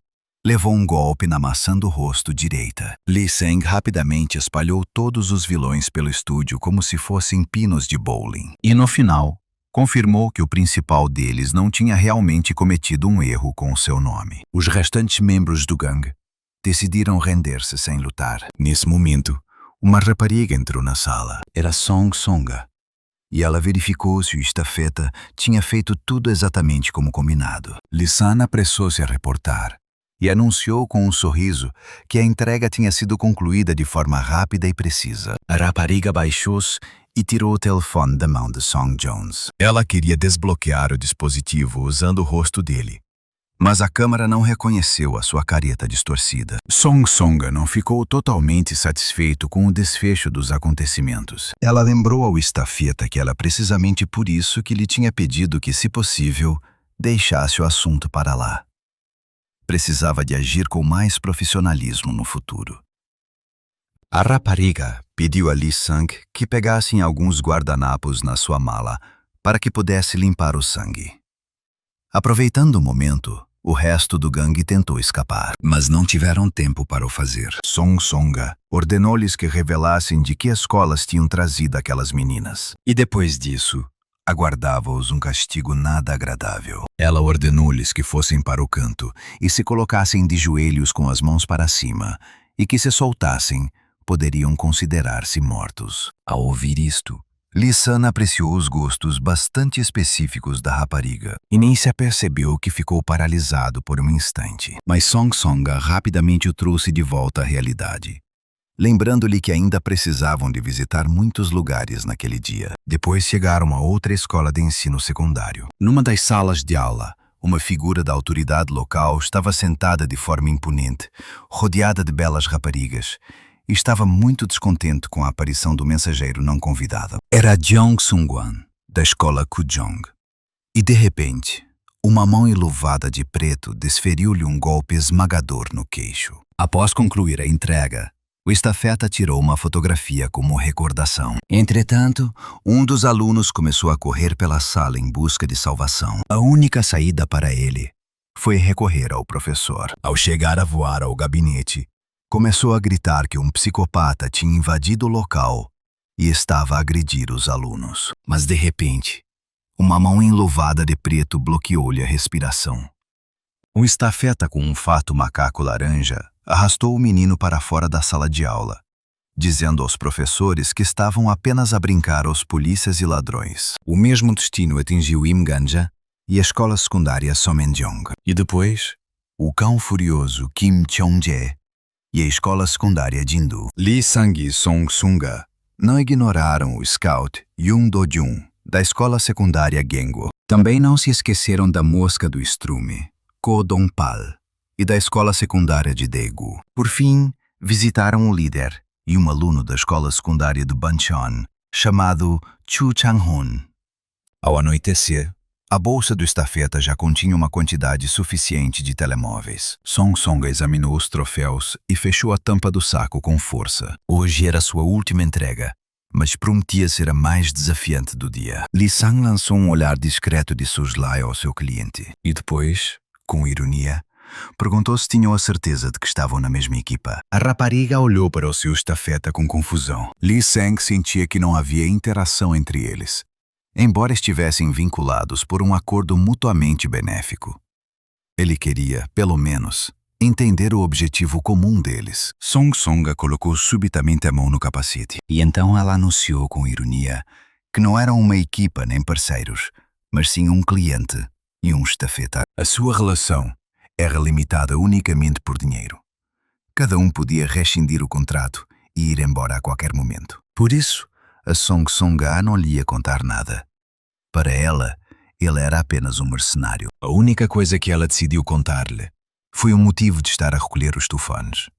levou um golpe na maçã do rosto direita. Lee Seng rapidamente espalhou todos os vilões pelo estúdio como se fossem pinos de bowling. E no final, confirmou que o principal deles não tinha realmente cometido um erro com o seu nome. Os restantes membros do gangue decidiram render-se sem lutar. Nesse momento, uma rapariga entrou na sala. Era Song Songa. E ela verificou se o estafeta tinha feito tudo exatamente como combinado. Lee Sun apressou-se a reportar e anunciou com um sorriso que a entrega tinha sido concluída de forma rápida e precisa. A rapariga baixou-se e tirou o telefone da mão de Song Jones. Ela queria desbloquear o dispositivo usando o rosto dele, mas a câmera não reconheceu a sua careta distorcida. Song Songa não ficou totalmente satisfeito com o desfecho dos acontecimentos. Ela lembrou ao estafeta que era precisamente por isso que lhe tinha pedido que, se possível, deixasse o assunto para lá. Precisava de agir com mais profissionalismo no futuro. A rapariga pediu a Lee Sung que pegassem alguns guardanapos na sua mala para que pudesse limpar o sangue. Aproveitando o momento, o resto do gangue tentou escapar, mas não tiveram tempo para o fazer. Song Songa ordenou-lhes que revelassem de que escolas tinham trazido aquelas meninas. E depois disso, aguardava-os um castigo nada agradável. Ela ordenou-lhes que fossem para o canto e se colocassem de joelhos com as mãos para cima, e que se soltassem, poderiam considerar-se mortos. Ao ouvir isto, Lee Sun apreciou os gostos bastante específicos da rapariga e nem se apercebeu que ficou paralisado por um instante. Mas Song Songa rapidamente o trouxe de volta à realidade, lembrando-lhe que ainda precisavam de visitar muitos lugares naquele dia. Depois chegaram a outra escola de ensino secundário. Numa das salas de aula, uma figura da autoridade local estava sentada de forma imponente, rodeada de belas raparigas, e estava muito descontente com a aparição do mensageiro não convidado. Era Jeong Sung-wan, da escola Kujong. E de repente, uma mão enluvada de preto desferiu-lhe um golpe esmagador no queixo. Após concluir a entrega, o estafeta tirou uma fotografia como recordação. Entretanto, um dos alunos começou a correr pela sala em busca de salvação. A única saída para ele foi recorrer ao professor. Ao chegar a voar ao gabinete, começou a gritar que um psicopata tinha invadido o local e estava a agredir os alunos. Mas de repente, uma mão enluvada de preto bloqueou-lhe a respiração. Um estafeta com um fato macaco laranja arrastou o menino para fora da sala de aula, dizendo aos professores que estavam apenas a brincar aos polícias e ladrões. O mesmo destino atingiu Im Ganja e a escola secundária Somenjong. E depois, o cão furioso Kim Cheong-jae e a escola secundária Jindu. Lee Sang e Song Sunga não ignoraram o scout Yoon Do-jun, da escola secundária Gengo. Também não se esqueceram da mosca do estrume, Ko Dong-pal, e da escola secundária de Daegu. Por fim, visitaram o líder e um aluno da escola secundária de Bancheon, chamado Chu Chang-hun. Ao anoitecer, a bolsa do estafeta já continha uma quantidade suficiente de telemóveis. Song Song examinou os troféus e fechou a tampa do saco com força. Hoje era sua última entrega, mas prometia ser a mais desafiante do dia. Lee Sang lançou um olhar discreto de soslaio ao seu cliente e depois, com ironia, perguntou se tinham a certeza de que estavam na mesma equipa. A rapariga olhou para o seu estafeta com confusão. Lee Sang sentia que não havia interação entre eles, embora estivessem vinculados por um acordo mutuamente benéfico. Ele queria, pelo menos, entender o objetivo comum deles. Song Songa colocou subitamente a mão no capacete. E então ela anunciou com ironia que não eram uma equipa nem parceiros, mas sim um cliente e um estafeta. A sua relação era limitada unicamente por dinheiro. Cada um podia rescindir o contrato e ir embora a qualquer momento. Por isso, a Song Songa não lhe ia contar nada. Para ela, ele era apenas um mercenário. A única coisa que ela decidiu contar-lhe foi o motivo de estar a recolher os telefones.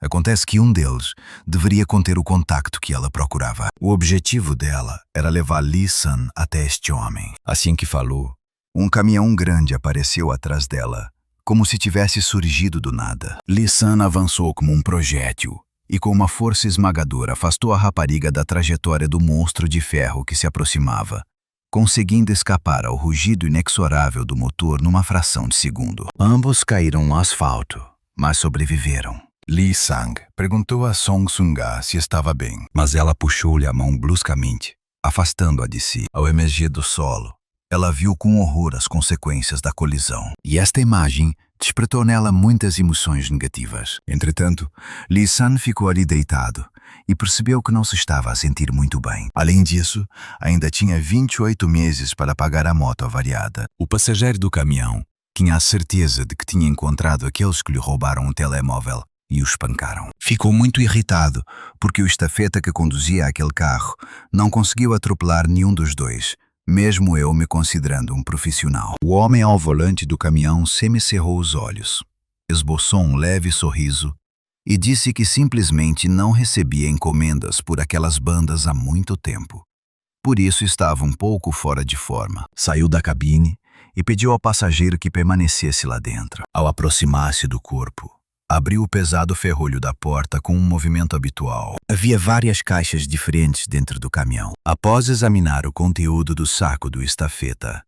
Acontece que um deles deveria conter o contacto que ela procurava. O objetivo dela era levar Lee Sun até este homem. Assim que falou, um caminhão grande apareceu atrás dela, como se tivesse surgido do nada. Lee Sun avançou como um projétil e com uma força esmagadora afastou a rapariga da trajetória do monstro de ferro que se aproximava, conseguindo escapar ao rugido inexorável do motor numa fração de segundo. Ambos caíram no asfalto, mas sobreviveram. Lee Sang perguntou a Song Sunga se estava bem, mas ela puxou-lhe a mão bruscamente, afastando-a de si. Ao emergir do solo, ela viu com horror as consequências da colisão, e esta imagem despertou nela muitas emoções negativas. Entretanto, Lee Sun ficou ali deitado e percebeu que não se estava a sentir muito bem. Além disso, ainda tinha 28 meses para pagar a moto avariada. O passageiro do caminhão tinha a certeza de que tinha encontrado aqueles que lhe roubaram um telemóvel e o espancaram. Ficou muito irritado porque o estafeta que conduzia aquele carro não conseguiu atropelar nenhum dos dois, mesmo eu me considerando um profissional. O homem ao volante do caminhão semicerrou os olhos, esboçou um leve sorriso e disse que simplesmente não recebia encomendas por aquelas bandas há muito tempo. Por isso estava um pouco fora de forma. Saiu da cabine e pediu ao passageiro que permanecesse lá dentro. Ao aproximar-se do corpo, abriu o pesado ferrolho da porta com um movimento habitual. Havia várias caixas diferentes dentro do caminhão. Após examinar o conteúdo do saco do estafeta,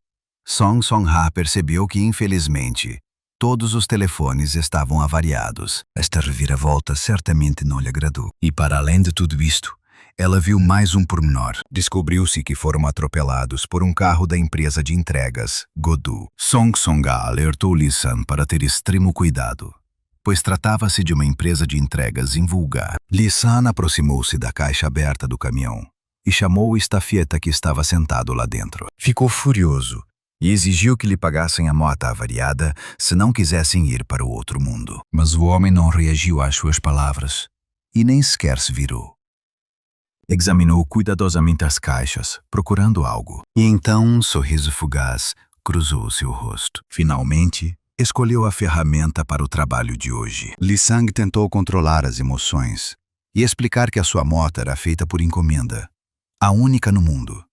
Song Song-ha percebeu que, infelizmente, todos os telefones estavam avariados. Esta reviravolta certamente não lhe agradou. E para além de tudo isto, ela viu mais um pormenor. Descobriu-se que foram atropelados por um carro da empresa de entregas, Godu. Song Song-ha alertou Lee Sun para ter extremo cuidado, pois tratava-se de uma empresa de entregas invulgar. Lee Sun aproximou-se da caixa aberta do caminhão e chamou o estafeta que estava sentado lá dentro. Ficou furioso e exigiu que lhe pagassem a moto avariada se não quisessem ir para o outro mundo. Mas o homem não reagiu às suas palavras e nem sequer se virou. Examinou cuidadosamente as caixas, procurando algo. E então um sorriso fugaz cruzou o seu rosto. Finalmente, escolheu a ferramenta para o trabalho de hoje. Lee Sang tentou controlar as emoções e explicar que a sua moto era feita por encomenda, a única no mundo,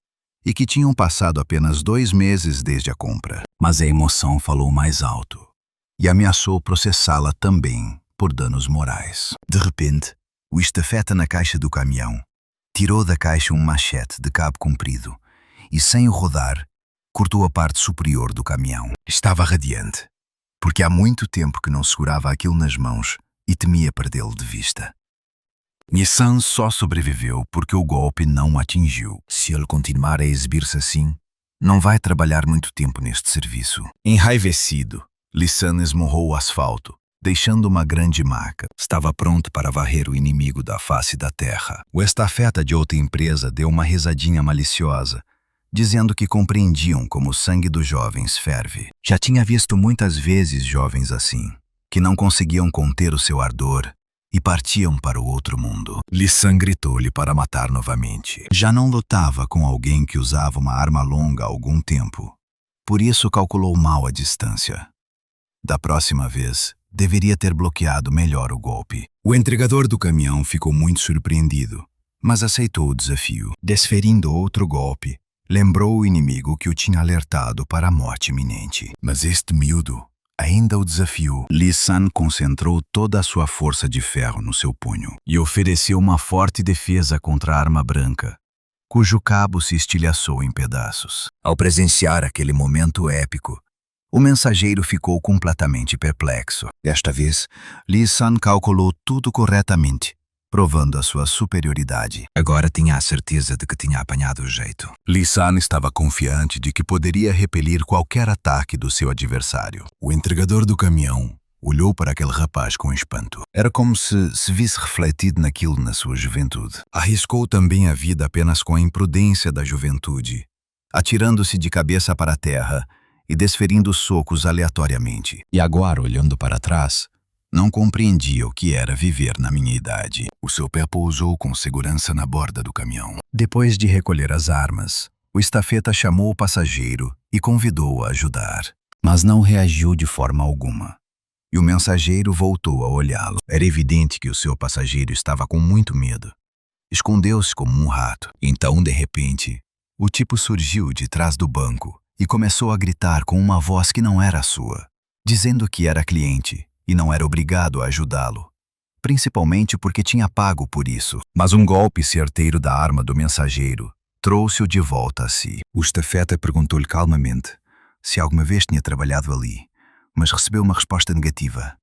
e que tinham passado apenas 2 meses desde a compra. Mas a emoção falou mais alto e ameaçou processá-la também por danos morais. De repente, o estafeta na caixa do caminhão tirou da caixa um machete de cabo comprido e, sem o rodar, cortou a parte superior do caminhão. Estava radiante, porque há muito tempo que não segurava aquilo nas mãos e temia perdê-lo de vista. Nissan só sobreviveu porque o golpe não o atingiu. Se ele continuar a exibir-se assim, não vai trabalhar muito tempo neste serviço. Enraivecido, Nissan esmurrou o asfalto, deixando uma grande marca. Estava pronto para varrer o inimigo da face da terra. O estafeta de outra empresa deu uma risadinha maliciosa, dizendo que compreendiam como o sangue dos jovens ferve. Já tinha visto muitas vezes jovens assim, que não conseguiam conter o seu ardor e partiam para o outro mundo. Lee Sun gritou-lhe para matar novamente. Já não lutava com alguém que usava uma arma longa há algum tempo, por isso calculou mal a distância. Da próxima vez, deveria ter bloqueado melhor o golpe. O entregador do caminhão ficou muito surpreendido, mas aceitou o desafio. Desferindo outro golpe, lembrou o inimigo que o tinha alertado para a morte iminente. Mas este miúdo ainda o desafiou. Li San concentrou toda a sua força de ferro no seu punho e ofereceu uma forte defesa contra a arma branca, cujo cabo se estilhaçou em pedaços. Ao presenciar aquele momento épico, o mensageiro ficou completamente perplexo. Desta vez, Li San calculou tudo corretamente, provando a sua superioridade. Agora tinha a certeza de que tinha apanhado o jeito. Li San estava confiante de que poderia repelir qualquer ataque do seu adversário. O entregador do caminhão olhou para aquele rapaz com espanto. Era como se visse refletido naquilo na sua juventude. Arriscou também a vida apenas com a imprudência da juventude, atirando-se de cabeça para a terra e desferindo socos aleatoriamente. E agora, olhando para trás, não compreendia o que era viver na minha idade. O seu pé pousou com segurança na borda do caminhão. Depois de recolher as armas, o estafeta chamou o passageiro e convidou-o a ajudar, mas não reagiu de forma alguma. E o mensageiro voltou a olhá-lo. Era evidente que o seu passageiro estava com muito medo. Escondeu-se como um rato. Então, de repente, o tipo surgiu de trás do banco e começou a gritar com uma voz que não era a sua, dizendo que era cliente e não era obrigado a ajudá-lo, principalmente porque tinha pago por isso. Mas um golpe certeiro da arma do mensageiro trouxe-o de volta a si. O estafeta perguntou-lhe calmamente se alguma vez tinha trabalhado ali, mas recebeu uma resposta negativa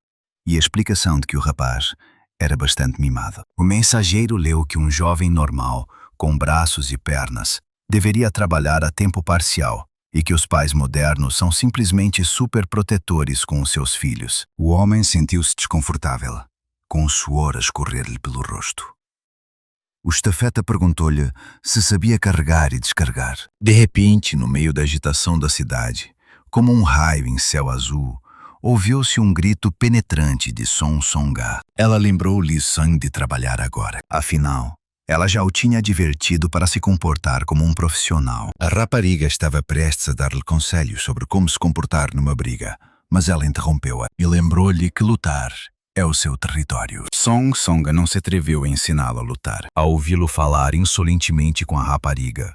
e a explicação de que o rapaz era bastante mimado. O mensageiro leu que um jovem normal, com braços e pernas, deveria trabalhar a tempo parcial e que os pais modernos são simplesmente superprotetores com os seus filhos. O homem sentiu-se desconfortável, com o suor a escorrer-lhe pelo rosto. O estafeta perguntou-lhe se sabia carregar e descarregar. De repente, no meio da agitação da cidade, como um raio em céu azul, ouviu-se um grito penetrante de Song Song-ga. Ela lembrou Li San de trabalhar agora. Afinal, ela já o tinha advertido para se comportar como um profissional. A rapariga estava prestes a dar-lhe conselhos sobre como se comportar numa briga, mas ela interrompeu-a e lembrou-lhe que lutar é o seu território. Song Song não se atreveu a ensiná-lo a lutar. Ao ouvi-lo falar insolentemente com a rapariga,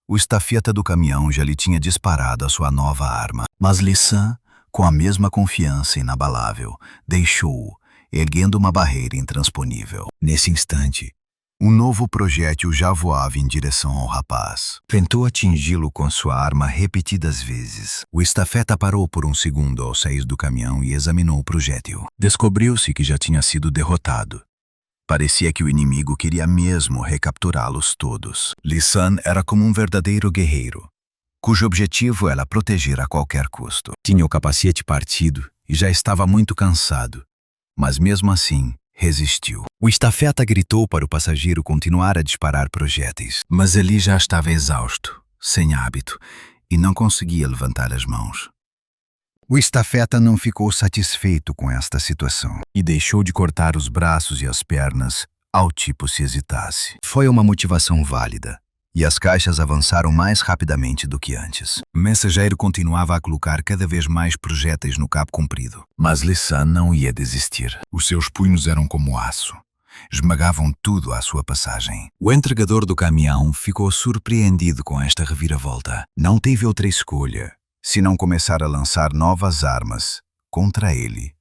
o estafeta do caminhão já lhe tinha disparado a sua nova arma. Mas Li San, com a mesma confiança inabalável, deixou-o, erguendo uma barreira intransponível. Nesse instante, um novo projétil já voava em direção ao rapaz. Tentou atingi-lo com sua arma repetidas vezes. O estafeta parou por um segundo ao sair do caminhão e examinou o projétil. Descobriu-se que já tinha sido derrotado. Parecia que o inimigo queria mesmo recapturá-los todos. Li San era como um verdadeiro guerreiro, cujo objetivo era proteger a qualquer custo. Tinha o capacete partido e já estava muito cansado, mas mesmo assim, resistiu. O estafeta gritou para o passageiro continuar a disparar projéteis, mas ele já estava exausto, sem hábito, e não conseguia levantar as mãos. O estafeta não ficou satisfeito com esta situação e deixou de cortar os braços e as pernas ao tipo se hesitasse. Foi uma motivação válida, e as caixas avançaram mais rapidamente do que antes. O mensageiro continuava a colocar cada vez mais projéteis no cabo comprido, mas Li San não ia desistir. Os seus punhos eram como aço. Esmagavam tudo à sua passagem. O entregador do caminhão ficou surpreendido com esta reviravolta. Não teve outra escolha, senão começar a lançar novas armas contra ele,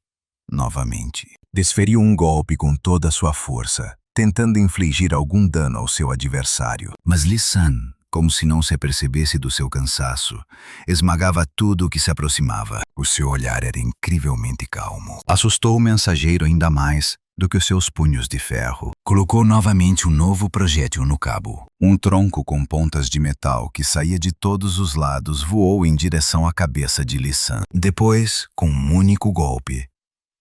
novamente. Desferiu um golpe com toda a sua força, tentando infligir algum dano ao seu adversário. Mas Li San, como se não se apercebesse do seu cansaço, esmagava tudo o que se aproximava. O seu olhar era incrivelmente calmo. Assustou o mensageiro ainda mais do que os seus punhos de ferro. Colocou novamente um novo projétil no cabo. Um tronco com pontas de metal que saía de todos os lados voou em direção à cabeça de Li San. Depois, com um único golpe,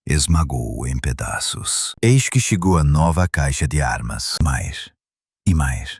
esmagou-o em pedaços. Eis que chegou a nova caixa de armas. Mais e mais.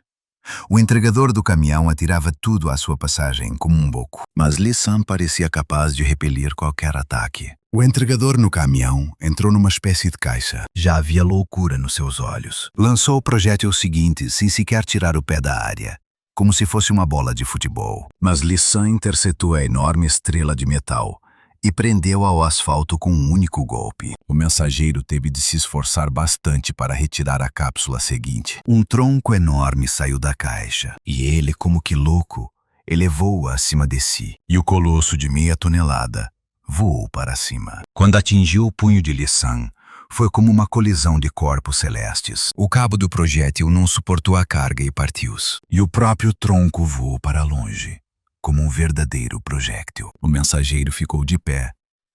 O entregador do caminhão atirava tudo à sua passagem como um boco, mas Li San parecia capaz de repelir qualquer ataque. O entregador no caminhão entrou numa espécie de caixa. Já havia loucura nos seus olhos. Lançou o projétil seguinte sem sequer tirar o pé da área, como se fosse uma bola de futebol. Mas Li San interceptou a enorme estrela de metal e prendeu ao asfalto com um único golpe. O mensageiro teve de se esforçar bastante para retirar a cápsula seguinte. Um tronco enorme saiu da caixa, e ele, como que louco, elevou-o acima de si. E o colosso de 0,5 tonelada voou para cima. Quando atingiu o punho de Li San, foi como uma colisão de corpos celestes. O cabo do projétil não suportou a carga e partiu-se. E o próprio tronco voou para longe, como um verdadeiro projétil. O mensageiro ficou de pé,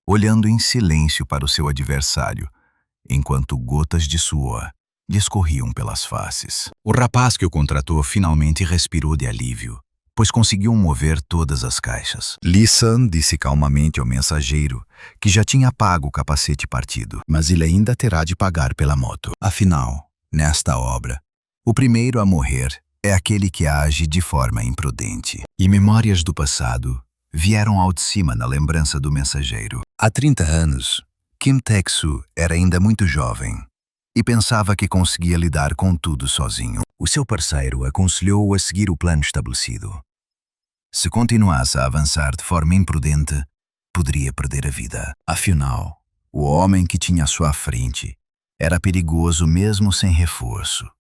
olhando em silêncio para o seu adversário, enquanto gotas de suor lhe escorriam pelas faces. O rapaz que o contratou finalmente respirou de alívio, pois conseguiu mover todas as caixas. Li San disse calmamente ao mensageiro que já tinha pago o capacete partido, mas ele ainda terá de pagar pela moto. Afinal, nesta obra, o primeiro a morrer é aquele que age de forma imprudente. E memórias do passado vieram ao de cima na lembrança do mensageiro. Há 30 anos, Kim Taek-soo era ainda muito jovem e pensava que conseguia lidar com tudo sozinho. O seu parceiro aconselhou-o a seguir o plano estabelecido. Se continuasse a avançar de forma imprudente, poderia perder a vida. Afinal, o homem que tinha à sua frente era perigoso mesmo sem reforço.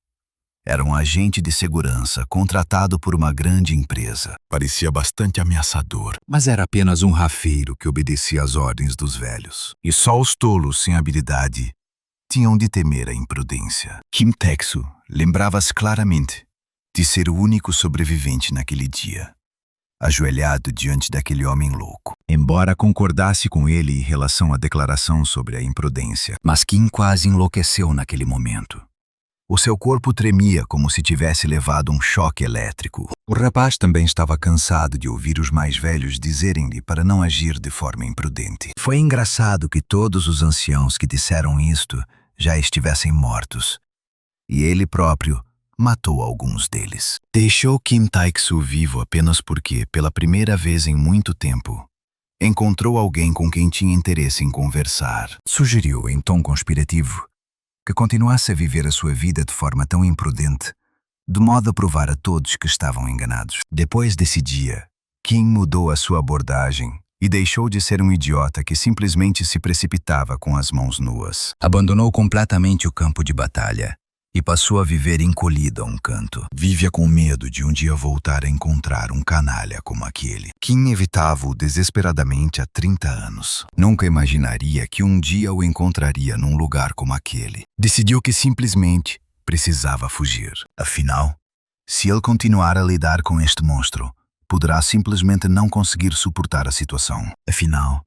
Era um agente de segurança contratado por uma grande empresa. Parecia bastante ameaçador, mas era apenas um rafeiro que obedecia às ordens dos velhos. E só os tolos sem habilidade tinham de temer a imprudência. Kim Taek-soo lembrava-se claramente de ser o único sobrevivente naquele dia, ajoelhado diante daquele homem louco. Embora concordasse com ele em relação à declaração sobre a imprudência, mas Kim quase enlouqueceu naquele momento. O seu corpo tremia como se tivesse levado um choque elétrico. O rapaz também estava cansado de ouvir os mais velhos dizerem-lhe para não agir de forma imprudente. Foi engraçado que todos os anciãos que disseram isto já estivessem mortos, e ele próprio matou alguns deles. Deixou Kim Taek-soo vivo apenas porque, pela primeira vez em muito tempo, encontrou alguém com quem tinha interesse em conversar. Sugeriu, em tom conspirativo, que continuasse a viver a sua vida de forma tão imprudente, de modo a provar a todos que estavam enganados. Depois desse dia, Kim mudou a sua abordagem e deixou de ser um idiota que simplesmente se precipitava com as mãos nuas. Abandonou completamente o campo de batalha e passou a viver encolhido a um canto. Vivia com medo de um dia voltar a encontrar um canalha como aquele. Kim evitava-o desesperadamente há 30 anos. Nunca imaginaria que um dia o encontraria num lugar como aquele. Decidiu que simplesmente precisava fugir. Afinal, se ele continuar a lidar com este monstro, poderá simplesmente não conseguir suportar a situação. Afinal,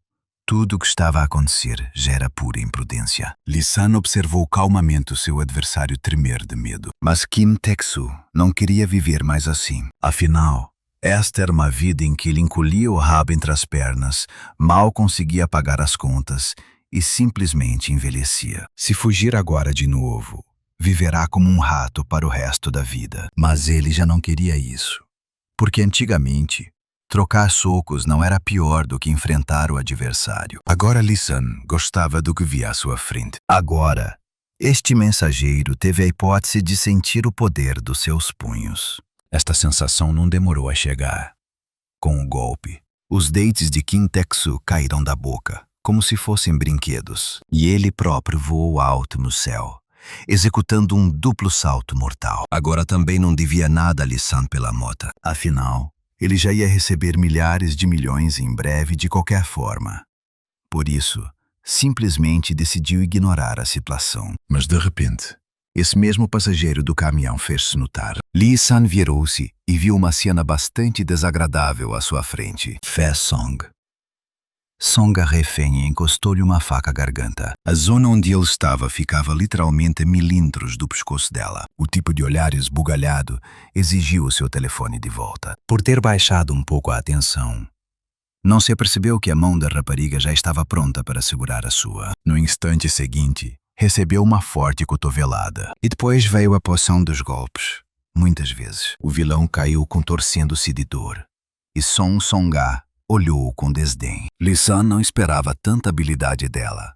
tudo o que estava a acontecer já era pura imprudência. Li San observou calmamente o seu adversário tremer de medo. Mas Kim Taek-soo não queria viver mais assim. Afinal, esta era uma vida em que ele encolhia o rabo entre as pernas, mal conseguia pagar as contas e simplesmente envelhecia. Se fugir agora de novo, viverá como um rato para o resto da vida. Mas ele já não queria isso, porque antigamente trocar socos não era pior do que enfrentar o adversário. Agora Li San gostava do que via à sua frente. Agora, este mensageiro teve a hipótese de sentir o poder dos seus punhos. Esta sensação não demorou a chegar. Com o golpe, os dentes de Kim Taek-soo caíram da boca, como se fossem brinquedos, e ele próprio voou alto no céu, executando um duplo salto mortal. Agora também não devia nada a Li San pela mota. Afinal, ele já ia receber milhares de milhões em breve de qualquer forma. Por isso, simplesmente decidiu ignorar a situação. Mas de repente, esse mesmo passageiro do caminhão fez-se notar. Li San virou-se e viu uma cena bastante desagradável à sua frente. Fé Song. Song a refém e encostou-lhe uma faca à garganta. A zona onde ele estava ficava literalmente a milímetros do pescoço dela. O tipo de olhar esbugalhado exigiu o seu telefone de volta. Por ter baixado um pouco a atenção, não se apercebeu que a mão da rapariga já estava pronta para segurar a sua. No instante seguinte, recebeu uma forte cotovelada. E depois veio a poção dos golpes. Muitas vezes, o vilão caiu contorcendo-se de dor. E Song Song-a olhou-o com desdém. Li San não esperava tanta habilidade dela.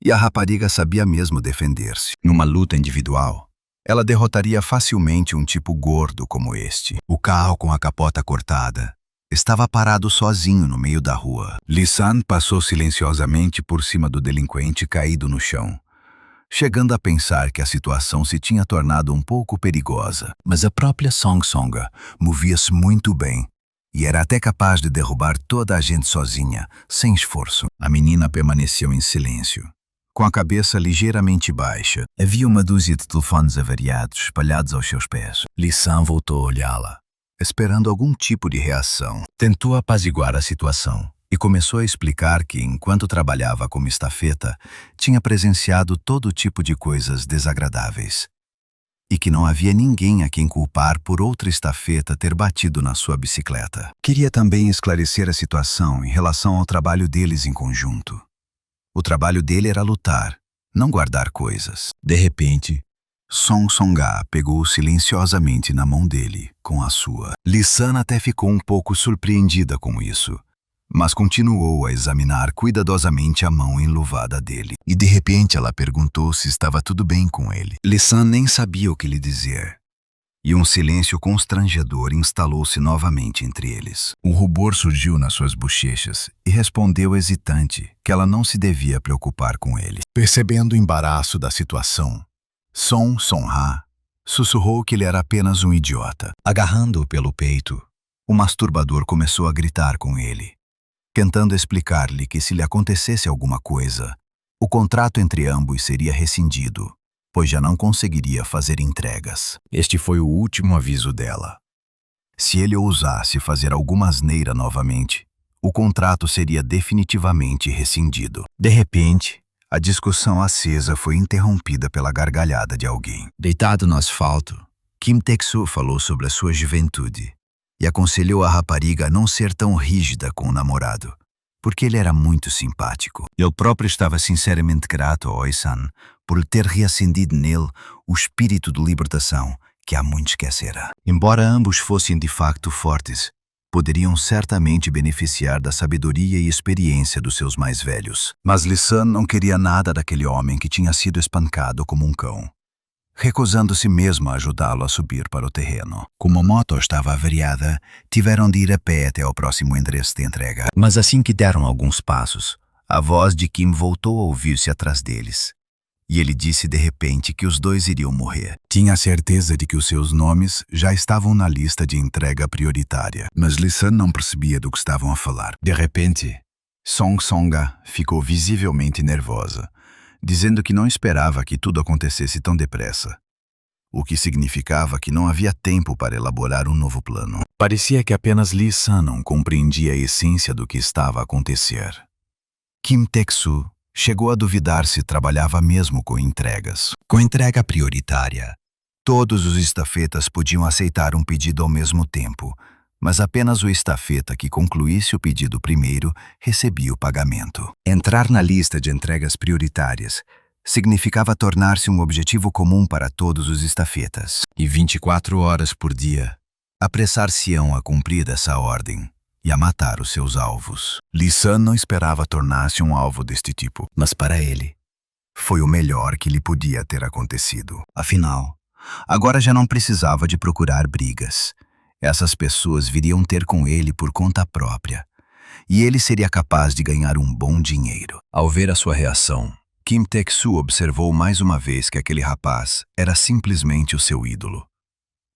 E a rapariga sabia mesmo defender-se. Numa luta individual, ela derrotaria facilmente um tipo gordo como este. O carro com a capota cortada estava parado sozinho no meio da rua. Li-san passou silenciosamente por cima do delinquente caído no chão, chegando a pensar que a situação se tinha tornado um pouco perigosa. Mas a própria Song Songa movia-se muito bem e era até capaz de derrubar toda a gente sozinha, sem esforço. A menina permaneceu em silêncio, com a cabeça ligeiramente baixa. Havia uma dúzia de telefones avariados espalhados aos seus pés. Li-san voltou a olhá-la, esperando algum tipo de reação. Tentou apaziguar a situação e começou a explicar que, enquanto trabalhava como estafeta, tinha presenciado todo tipo de coisas desagradáveis e que não havia ninguém a quem culpar por outra estafeta ter batido na sua bicicleta. Queria também esclarecer a situação em relação ao trabalho deles em conjunto. O trabalho dele era lutar, não guardar coisas. De repente, Song Songa pegou silenciosamente na mão dele, com a sua. Li-san até ficou um pouco surpreendida com isso, mas continuou a examinar cuidadosamente a mão enluvada dele. E de repente ela perguntou se estava tudo bem com ele. Li-san nem sabia o que lhe dizer, e um silêncio constrangedor instalou-se novamente entre eles. Um rubor surgiu nas suas bochechas e respondeu hesitante que ela não se devia preocupar com ele. Percebendo o embaraço da situação, Song Song-ha sussurrou que ele era apenas um idiota. Agarrando-o pelo peito, o masturbador começou a gritar com ele, tentando explicar-lhe que se lhe acontecesse alguma coisa, o contrato entre ambos seria rescindido, pois já não conseguiria fazer entregas. Este foi o último aviso dela. Se ele ousasse fazer alguma asneira novamente, o contrato seria definitivamente rescindido. De repente, a discussão acesa foi interrompida pela gargalhada de alguém. Deitado no asfalto, Kim Taek-soo falou sobre a sua juventude e aconselhou a rapariga a não ser tão rígida com o namorado, porque ele era muito simpático. Ele próprio estava sinceramente grato a Oi-san por ter reacendido nele o espírito de libertação que há muito esquecera. Embora ambos fossem de facto fortes, poderiam certamente beneficiar da sabedoria e experiência dos seus mais velhos. Mas Li-san não queria nada daquele homem que tinha sido espancado como um cão, recusando-se mesmo a ajudá-lo a subir para o terreno. Como a moto estava avariada, tiveram de ir a pé até ao próximo endereço de entrega. Mas assim que deram alguns passos, a voz de Kim voltou a ouvir-se atrás deles, e ele disse de repente que os dois iriam morrer. Tinha certeza de que os seus nomes já estavam na lista de entrega prioritária, mas Li-san não percebia do que estavam a falar. De repente, Song Songa ficou visivelmente nervosa, dizendo que não esperava que tudo acontecesse tão depressa, o que significava que não havia tempo para elaborar um novo plano. Parecia que apenas Li-san não compreendia a essência do que estava a acontecer. Kim Taek-soo chegou a duvidar se trabalhava mesmo com entregas. Com entrega prioritária, todos os estafetas podiam aceitar um pedido ao mesmo tempo, mas apenas o estafeta que concluísse o pedido primeiro recebia o pagamento. Entrar na lista de entregas prioritárias significava tornar-se um objetivo comum para todos os estafetas. E 24 horas por dia, apressar-se-ão a cumprir essa ordem e a matar os seus alvos. Li-san não esperava tornar-se um alvo deste tipo, mas para ele, foi o melhor que lhe podia ter acontecido. Afinal, agora já não precisava de procurar brigas. Essas pessoas viriam ter com ele por conta própria, e ele seria capaz de ganhar um bom dinheiro. Ao ver a sua reação, Kim Taek-soo observou mais uma vez que aquele rapaz era simplesmente o seu ídolo,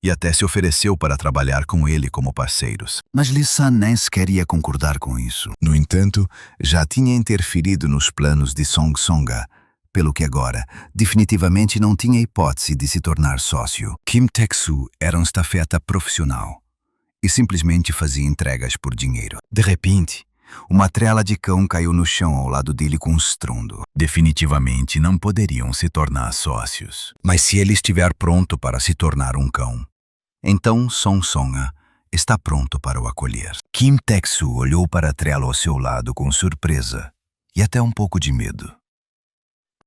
e até se ofereceu para trabalhar com ele como parceiros. Mas Li-san nem sequer ia concordar com isso. No entanto, já tinha interferido nos planos de Song Songa, pelo que agora definitivamente não tinha hipótese de se tornar sócio. Kim Taek-soo era um estafeta profissional e simplesmente fazia entregas por dinheiro. De repente, uma trela de cão caiu no chão ao lado dele com um estrondo. Definitivamente não poderiam se tornar sócios. Mas se ele estiver pronto para se tornar um cão, então Song Songa está pronto para o acolher. Kim Taek-soo olhou para a trela ao seu lado com surpresa e até um pouco de medo.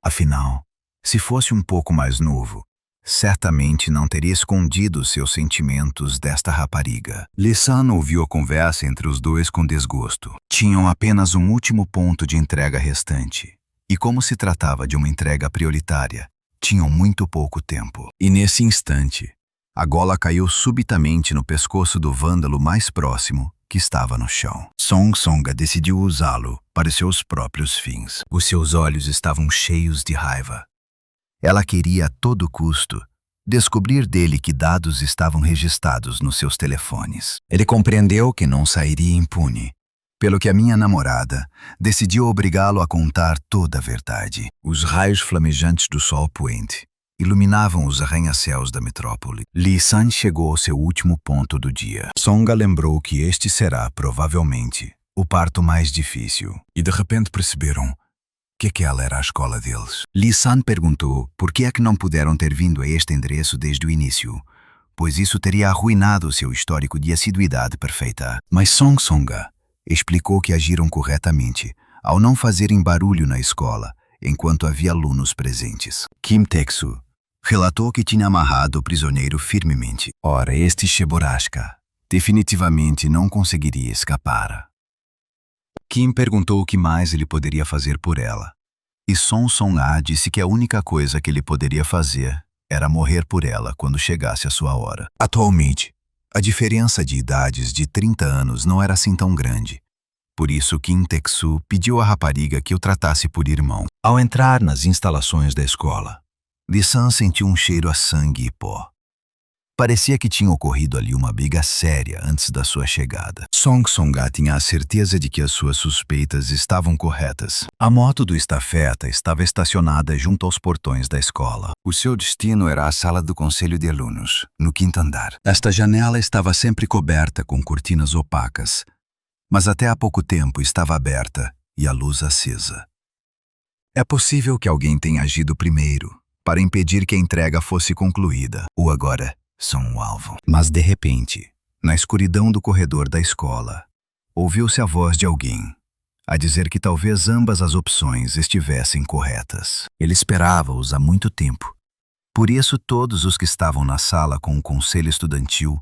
Afinal, se fosse um pouco mais novo, certamente não teria escondido seus sentimentos desta rapariga. Li-san ouviu a conversa entre os dois com desgosto. Tinham apenas um último ponto de entrega restante, e como se tratava de uma entrega prioritária, tinham muito pouco tempo. E nesse instante, a gola caiu subitamente no pescoço do vândalo mais próximo que estava no chão. Song Songa decidiu usá-lo para seus próprios fins. Os seus olhos estavam cheios de raiva. Ela queria a todo custo descobrir dele que dados estavam registrados nos seus telefones. Ele compreendeu que não sairia impune, pelo que a minha namorada decidiu obrigá-lo a contar toda a verdade. Os raios flamejantes do sol poente iluminavam os arranha-céus da metrópole. Lee San chegou ao seu último ponto do dia. Songa lembrou que este será, provavelmente, o parto mais difícil. E de repente perceberam que aquela era a escola deles. Lee San perguntou por que é que não puderam ter vindo a este endereço desde o início, pois isso teria arruinado seu histórico de assiduidade perfeita. Mas Song Songa explicou que agiram corretamente ao não fazerem barulho na escola enquanto havia alunos presentes. Kim Taek-soo relatou que tinha amarrado o prisioneiro firmemente. Ora, este Cheborashka definitivamente não conseguiria escapar. Kim perguntou o que mais ele poderia fazer por ela. E Song Song-ah disse que a única coisa que ele poderia fazer era morrer por ela quando chegasse a sua hora. Atualmente, a diferença de idades de 30 anos não era assim tão grande. Por isso, Kim Taek-soo pediu à rapariga que o tratasse por irmão. Ao entrar nas instalações da escola, Lee San sentiu um cheiro a sangue e pó. Parecia que tinha ocorrido ali uma briga séria antes da sua chegada. Song Song-ah tinha a certeza de que as suas suspeitas estavam corretas. A moto do estafeta estava estacionada junto aos portões da escola. O seu destino era a sala do conselho de alunos, no quinto andar. Esta janela estava sempre coberta com cortinas opacas, mas até há pouco tempo estava aberta e a luz acesa. É possível que alguém tenha agido primeiro, para impedir que a entrega fosse concluída, ou agora são um alvo. Mas de repente, na escuridão do corredor da escola, ouviu-se a voz de alguém, a dizer que talvez ambas as opções estivessem corretas. Ele esperava-os há muito tempo. Por isso todos os que estavam na sala com o conselho estudantil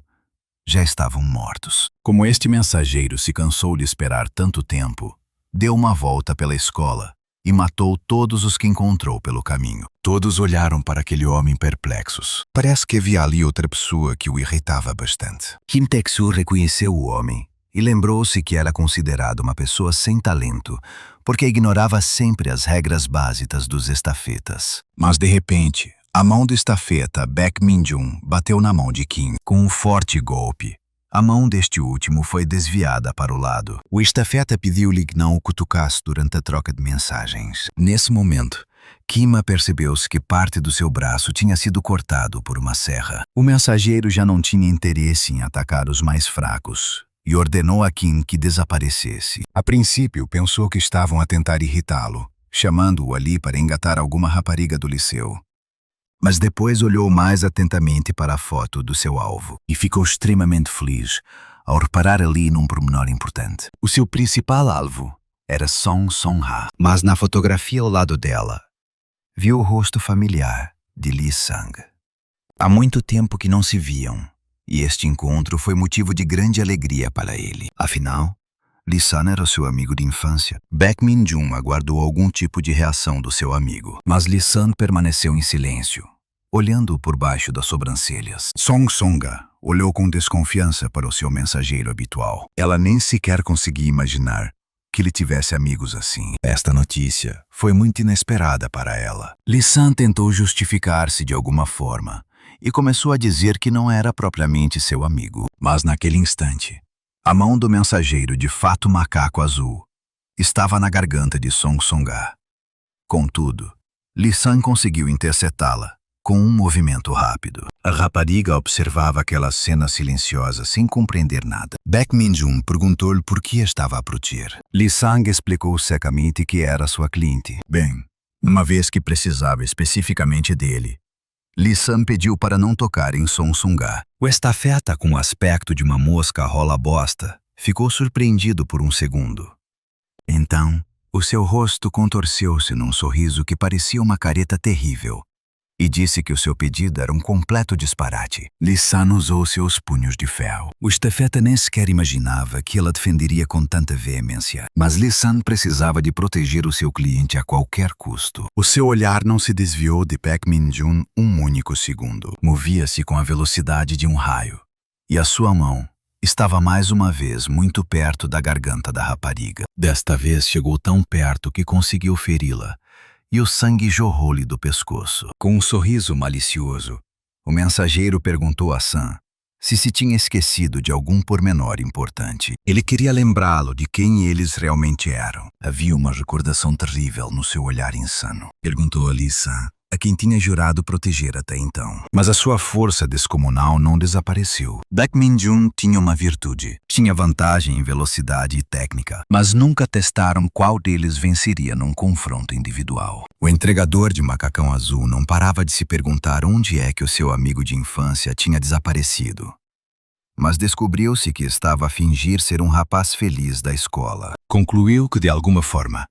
já estavam mortos. Como este mensageiro se cansou de esperar tanto tempo, deu uma volta pela escola e matou todos os que encontrou pelo caminho. Todos olharam para aquele homem perplexos. Parece que havia ali outra pessoa que o irritava bastante. Kim Taek-soo reconheceu o homem e lembrou-se que era considerado uma pessoa sem talento, porque ignorava sempre as regras básicas dos estafetas. Mas de repente, a mão do estafeta Baek Min-jun bateu na mão de Kim com um forte golpe. A mão deste último foi desviada para o lado. O estafeta pediu-lhe que não o cutucasse durante a troca de mensagens. Nesse momento, Kim apercebeu-se que parte do seu braço tinha sido cortado por uma serra. O mensageiro já não tinha interesse em atacar os mais fracos e ordenou a Kim que desaparecesse. A princípio, pensou que estavam a tentar irritá-lo, chamando-o ali para engatar alguma rapariga do liceu. Mas depois olhou mais atentamente para a foto do seu alvo e ficou extremamente feliz ao reparar ali num pormenor importante. O seu principal alvo era Song Song-ah, mas na fotografia ao lado dela, viu o rosto familiar de Lee Sang. Há muito tempo que não se viam, e este encontro foi motivo de grande alegria para ele. Afinal, Lee San era seu amigo de infância. Baek Min-jun aguardou algum tipo de reação do seu amigo, mas Lee San permaneceu em silêncio, olhando por baixo das sobrancelhas. Song Song-ah olhou com desconfiança para o seu mensageiro habitual. Ela nem sequer conseguia imaginar que ele tivesse amigos assim. Esta notícia foi muito inesperada para ela. Lee San tentou justificar-se de alguma forma e começou a dizer que não era propriamente seu amigo. Mas naquele instante, a mão do mensageiro de fato macaco azul estava na garganta de Song Song-ah. Contudo, Lee San conseguiu interceptá-la com um movimento rápido. A rapariga observava aquela cena silenciosa sem compreender nada. Baek Min-jun perguntou-lhe por que estava a proteger. Lee San explicou secamente que era sua cliente. Bem, uma vez que precisava especificamente dele, Lee San pediu para não tocar em Song Song-ah. O estafeta, com o aspecto de uma mosca rola-bosta, ficou surpreendido por um segundo. Então, o seu rosto contorceu-se num sorriso que parecia uma careta terrível, e disse que o seu pedido era um completo disparate. Lee San usou seus punhos de ferro. O estafeta nem sequer imaginava que ela defenderia com tanta veemência. Mas Lee San precisava de proteger o seu cliente a qualquer custo. O seu olhar não se desviou de Baek Min-jun um único segundo. Movia-se com a velocidade de um raio, e a sua mão estava mais uma vez muito perto da garganta da rapariga. Desta vez chegou tão perto que conseguiu feri-la, e o sangue jorrou-lhe do pescoço. Com um sorriso malicioso, o mensageiro perguntou a Sam se tinha esquecido de algum pormenor importante. Ele queria lembrá-lo de quem eles realmente eram. Havia uma recordação terrível no seu olhar insano. Perguntou a Sam, a quem tinha jurado proteger até então. Mas a sua força descomunal não desapareceu. Baek Min-jun tinha uma virtude. Tinha vantagem em velocidade e técnica, mas nunca testaram qual deles venceria num confronto individual. O entregador de macacão azul não parava de se perguntar onde é que o seu amigo de infância tinha desaparecido. Mas descobriu-se que estava a fingir ser um rapaz feliz da escola. Concluiu que, de alguma forma,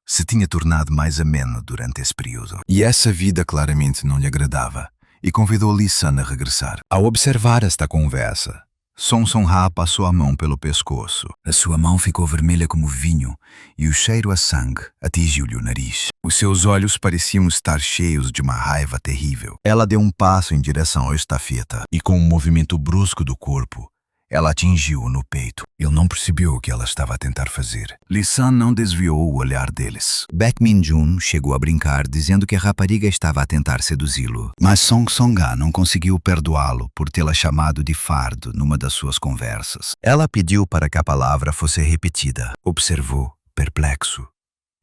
se tinha tornado mais ameno durante esse período. E essa vida claramente não lhe agradava, e convidou Sam a regressar. Ao observar esta conversa, Song Song-ha passou a mão pelo pescoço. A sua mão ficou vermelha como vinho, e o cheiro a sangue atingiu-lhe o nariz. Os seus olhos pareciam estar cheios de uma raiva terrível. Ela deu um passo em direção ao estafeta, e com um movimento brusco do corpo, ela atingiu-o no peito. Ele não percebeu o que ela estava a tentar fazer. Sam não desviou o olhar deles. Baek Min-jun chegou a brincar dizendo que a rapariga estava a tentar seduzi-lo. Mas Song Song-ha não conseguiu perdoá-lo por tê-la chamado de fardo numa das suas conversas. Ela pediu para que a palavra fosse repetida. Observou, perplexo,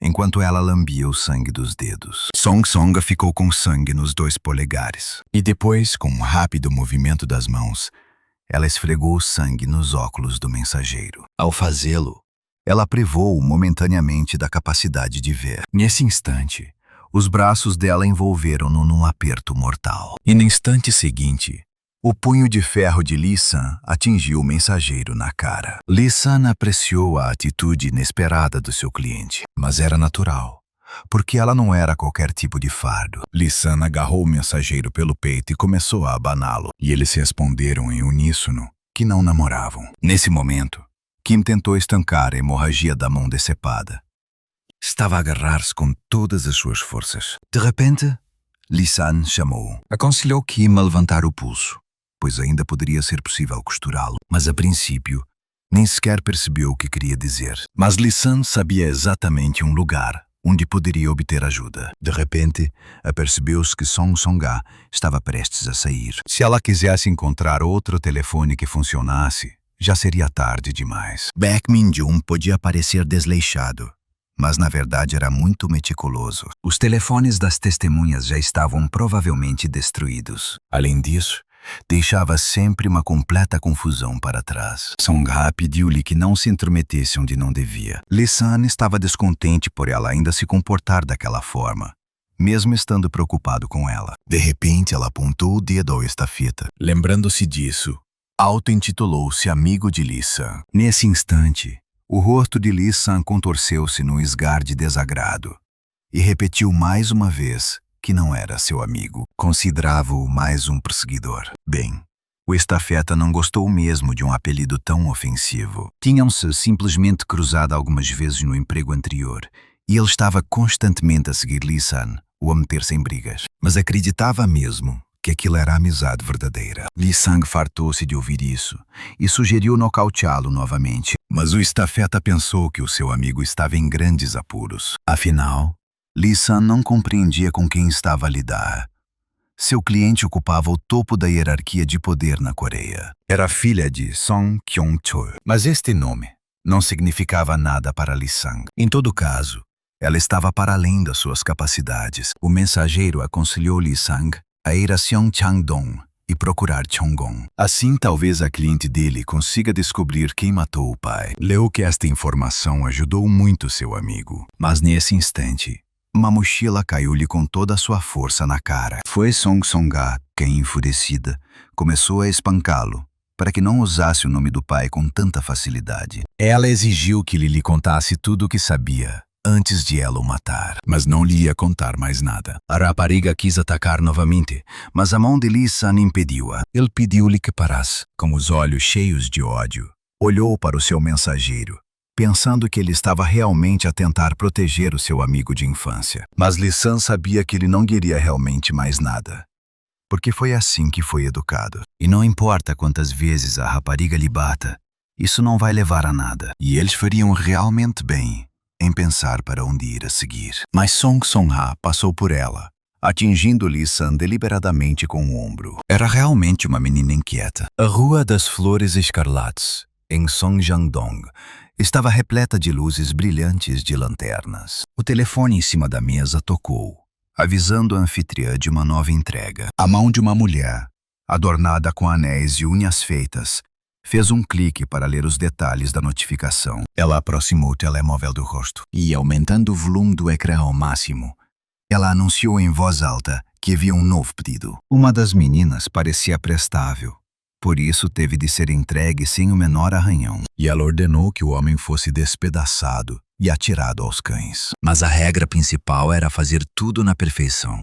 enquanto ela lambia o sangue dos dedos. Song Song-ha ficou com sangue nos 2 polegares. E depois, com um rápido movimento das mãos, ela esfregou o sangue nos óculos do mensageiro. Ao fazê-lo, ela privou-o momentaneamente da capacidade de ver. Nesse instante, os braços dela envolveram-no num aperto mortal. E no instante seguinte, o punho de ferro de Sam atingiu o mensageiro na cara. Sam apreciou a atitude inesperada do seu cliente, mas era natural, porque ela não era qualquer tipo de fardo. Sam agarrou o mensageiro pelo peito e começou a abaná-lo, e eles responderam em uníssono que não namoravam. Nesse momento, Kim tentou estancar a hemorragia da mão decepada. Estava a agarrar-se com todas as suas forças. De repente, Sam chamou. Aconselhou Kim a levantar o pulso, pois ainda poderia ser possível costurá-lo. Mas a princípio, nem sequer percebeu o que queria dizer. Mas Sam sabia exatamente um lugar onde poderia obter ajuda. De repente, apercebeu-se que Song Song-ha estava prestes a sair. Se ela quisesse encontrar outro telefone que funcionasse, já seria tarde demais. Baek Min-jun podia parecer desleixado, mas na verdade era muito meticuloso. Os telefones das testemunhas já estavam provavelmente destruídos. Além disso, deixava sempre uma completa confusão para trás. Song-ha pediu-lhe que não se intrometesse onde não devia. Sam estava descontente por ela ainda se comportar daquela forma, mesmo estando preocupado com ela. De repente, ela apontou o dedo ao estafeta. Lembrando-se disso, auto-intitulou-se amigo de Sam. Nesse instante, o rosto de Sam contorceu-se num esgar de desagrado e repetiu mais uma vez que não era seu amigo. Considerava-o mais um perseguidor. Bem, o estafeta não gostou mesmo de um apelido tão ofensivo. Tinham-se simplesmente cruzado algumas vezes no emprego anterior, e ele estava constantemente a seguir Sam, ou a meter-se em brigas. Mas acreditava mesmo que aquilo era amizade verdadeira. Sam fartou-se de ouvir isso e sugeriu nocauteá-lo novamente. Mas o estafeta pensou que o seu amigo estava em grandes apuros. Afinal, Sam não compreendia com quem estava a lidar. Seu cliente ocupava o topo da hierarquia de poder na Coreia. Era filha de Song Kyung-chol, mas este nome não significava nada para Sam. Em todo caso, ela estava para além das suas capacidades. O mensageiro aconselhou Sam a ir a Seongchang-dong e procurar Chong-gon. Assim, talvez a cliente dele consiga descobrir quem matou o pai. Leu que esta informação ajudou muito seu amigo. Mas nesse instante, uma mochila caiu-lhe com toda a sua força na cara. Foi Song Song-ha quem, enfurecida, começou a espancá-lo para que não usasse o nome do pai com tanta facilidade. Ela exigiu que ele lhe contasse tudo o que sabia antes de ela o matar, mas não lhe ia contar mais nada. A rapariga quis atacar novamente, mas a mão de Sam impediu-a. Ele pediu-lhe que parasse. Com os olhos cheios de ódio, olhou para o seu mensageiro, pensando que ele estava realmente a tentar proteger o seu amigo de infância. Mas Sam sabia que ele não queria realmente mais nada. porque foi assim que foi educado. E não importa quantas vezes a rapariga lhe bata, isso não vai levar a nada. E eles fariam realmente bem em pensar para onde ir a seguir. Mas Song Song-ha passou por ela, atingindo Lee San deliberadamente com o ombro. Era realmente uma menina inquieta. A Rua das Flores Escarlates, em Songjiang-dong, estava repleta de luzes brilhantes de lanternas. O telefone em cima da mesa tocou, avisando a anfitriã de uma nova entrega. A mão de uma mulher, adornada com anéis e unhas feitas, fez um clique para ler os detalhes da notificação. Ela aproximou o telemóvel do rosto e, aumentando o volume do ecrã ao máximo, ela anunciou em voz alta que havia um novo pedido. Uma das meninas parecia prestável, por isso teve de ser entregue sem o menor arranhão. E ela ordenou que o homem fosse despedaçado e atirado aos cães. Mas a regra principal era fazer tudo na perfeição.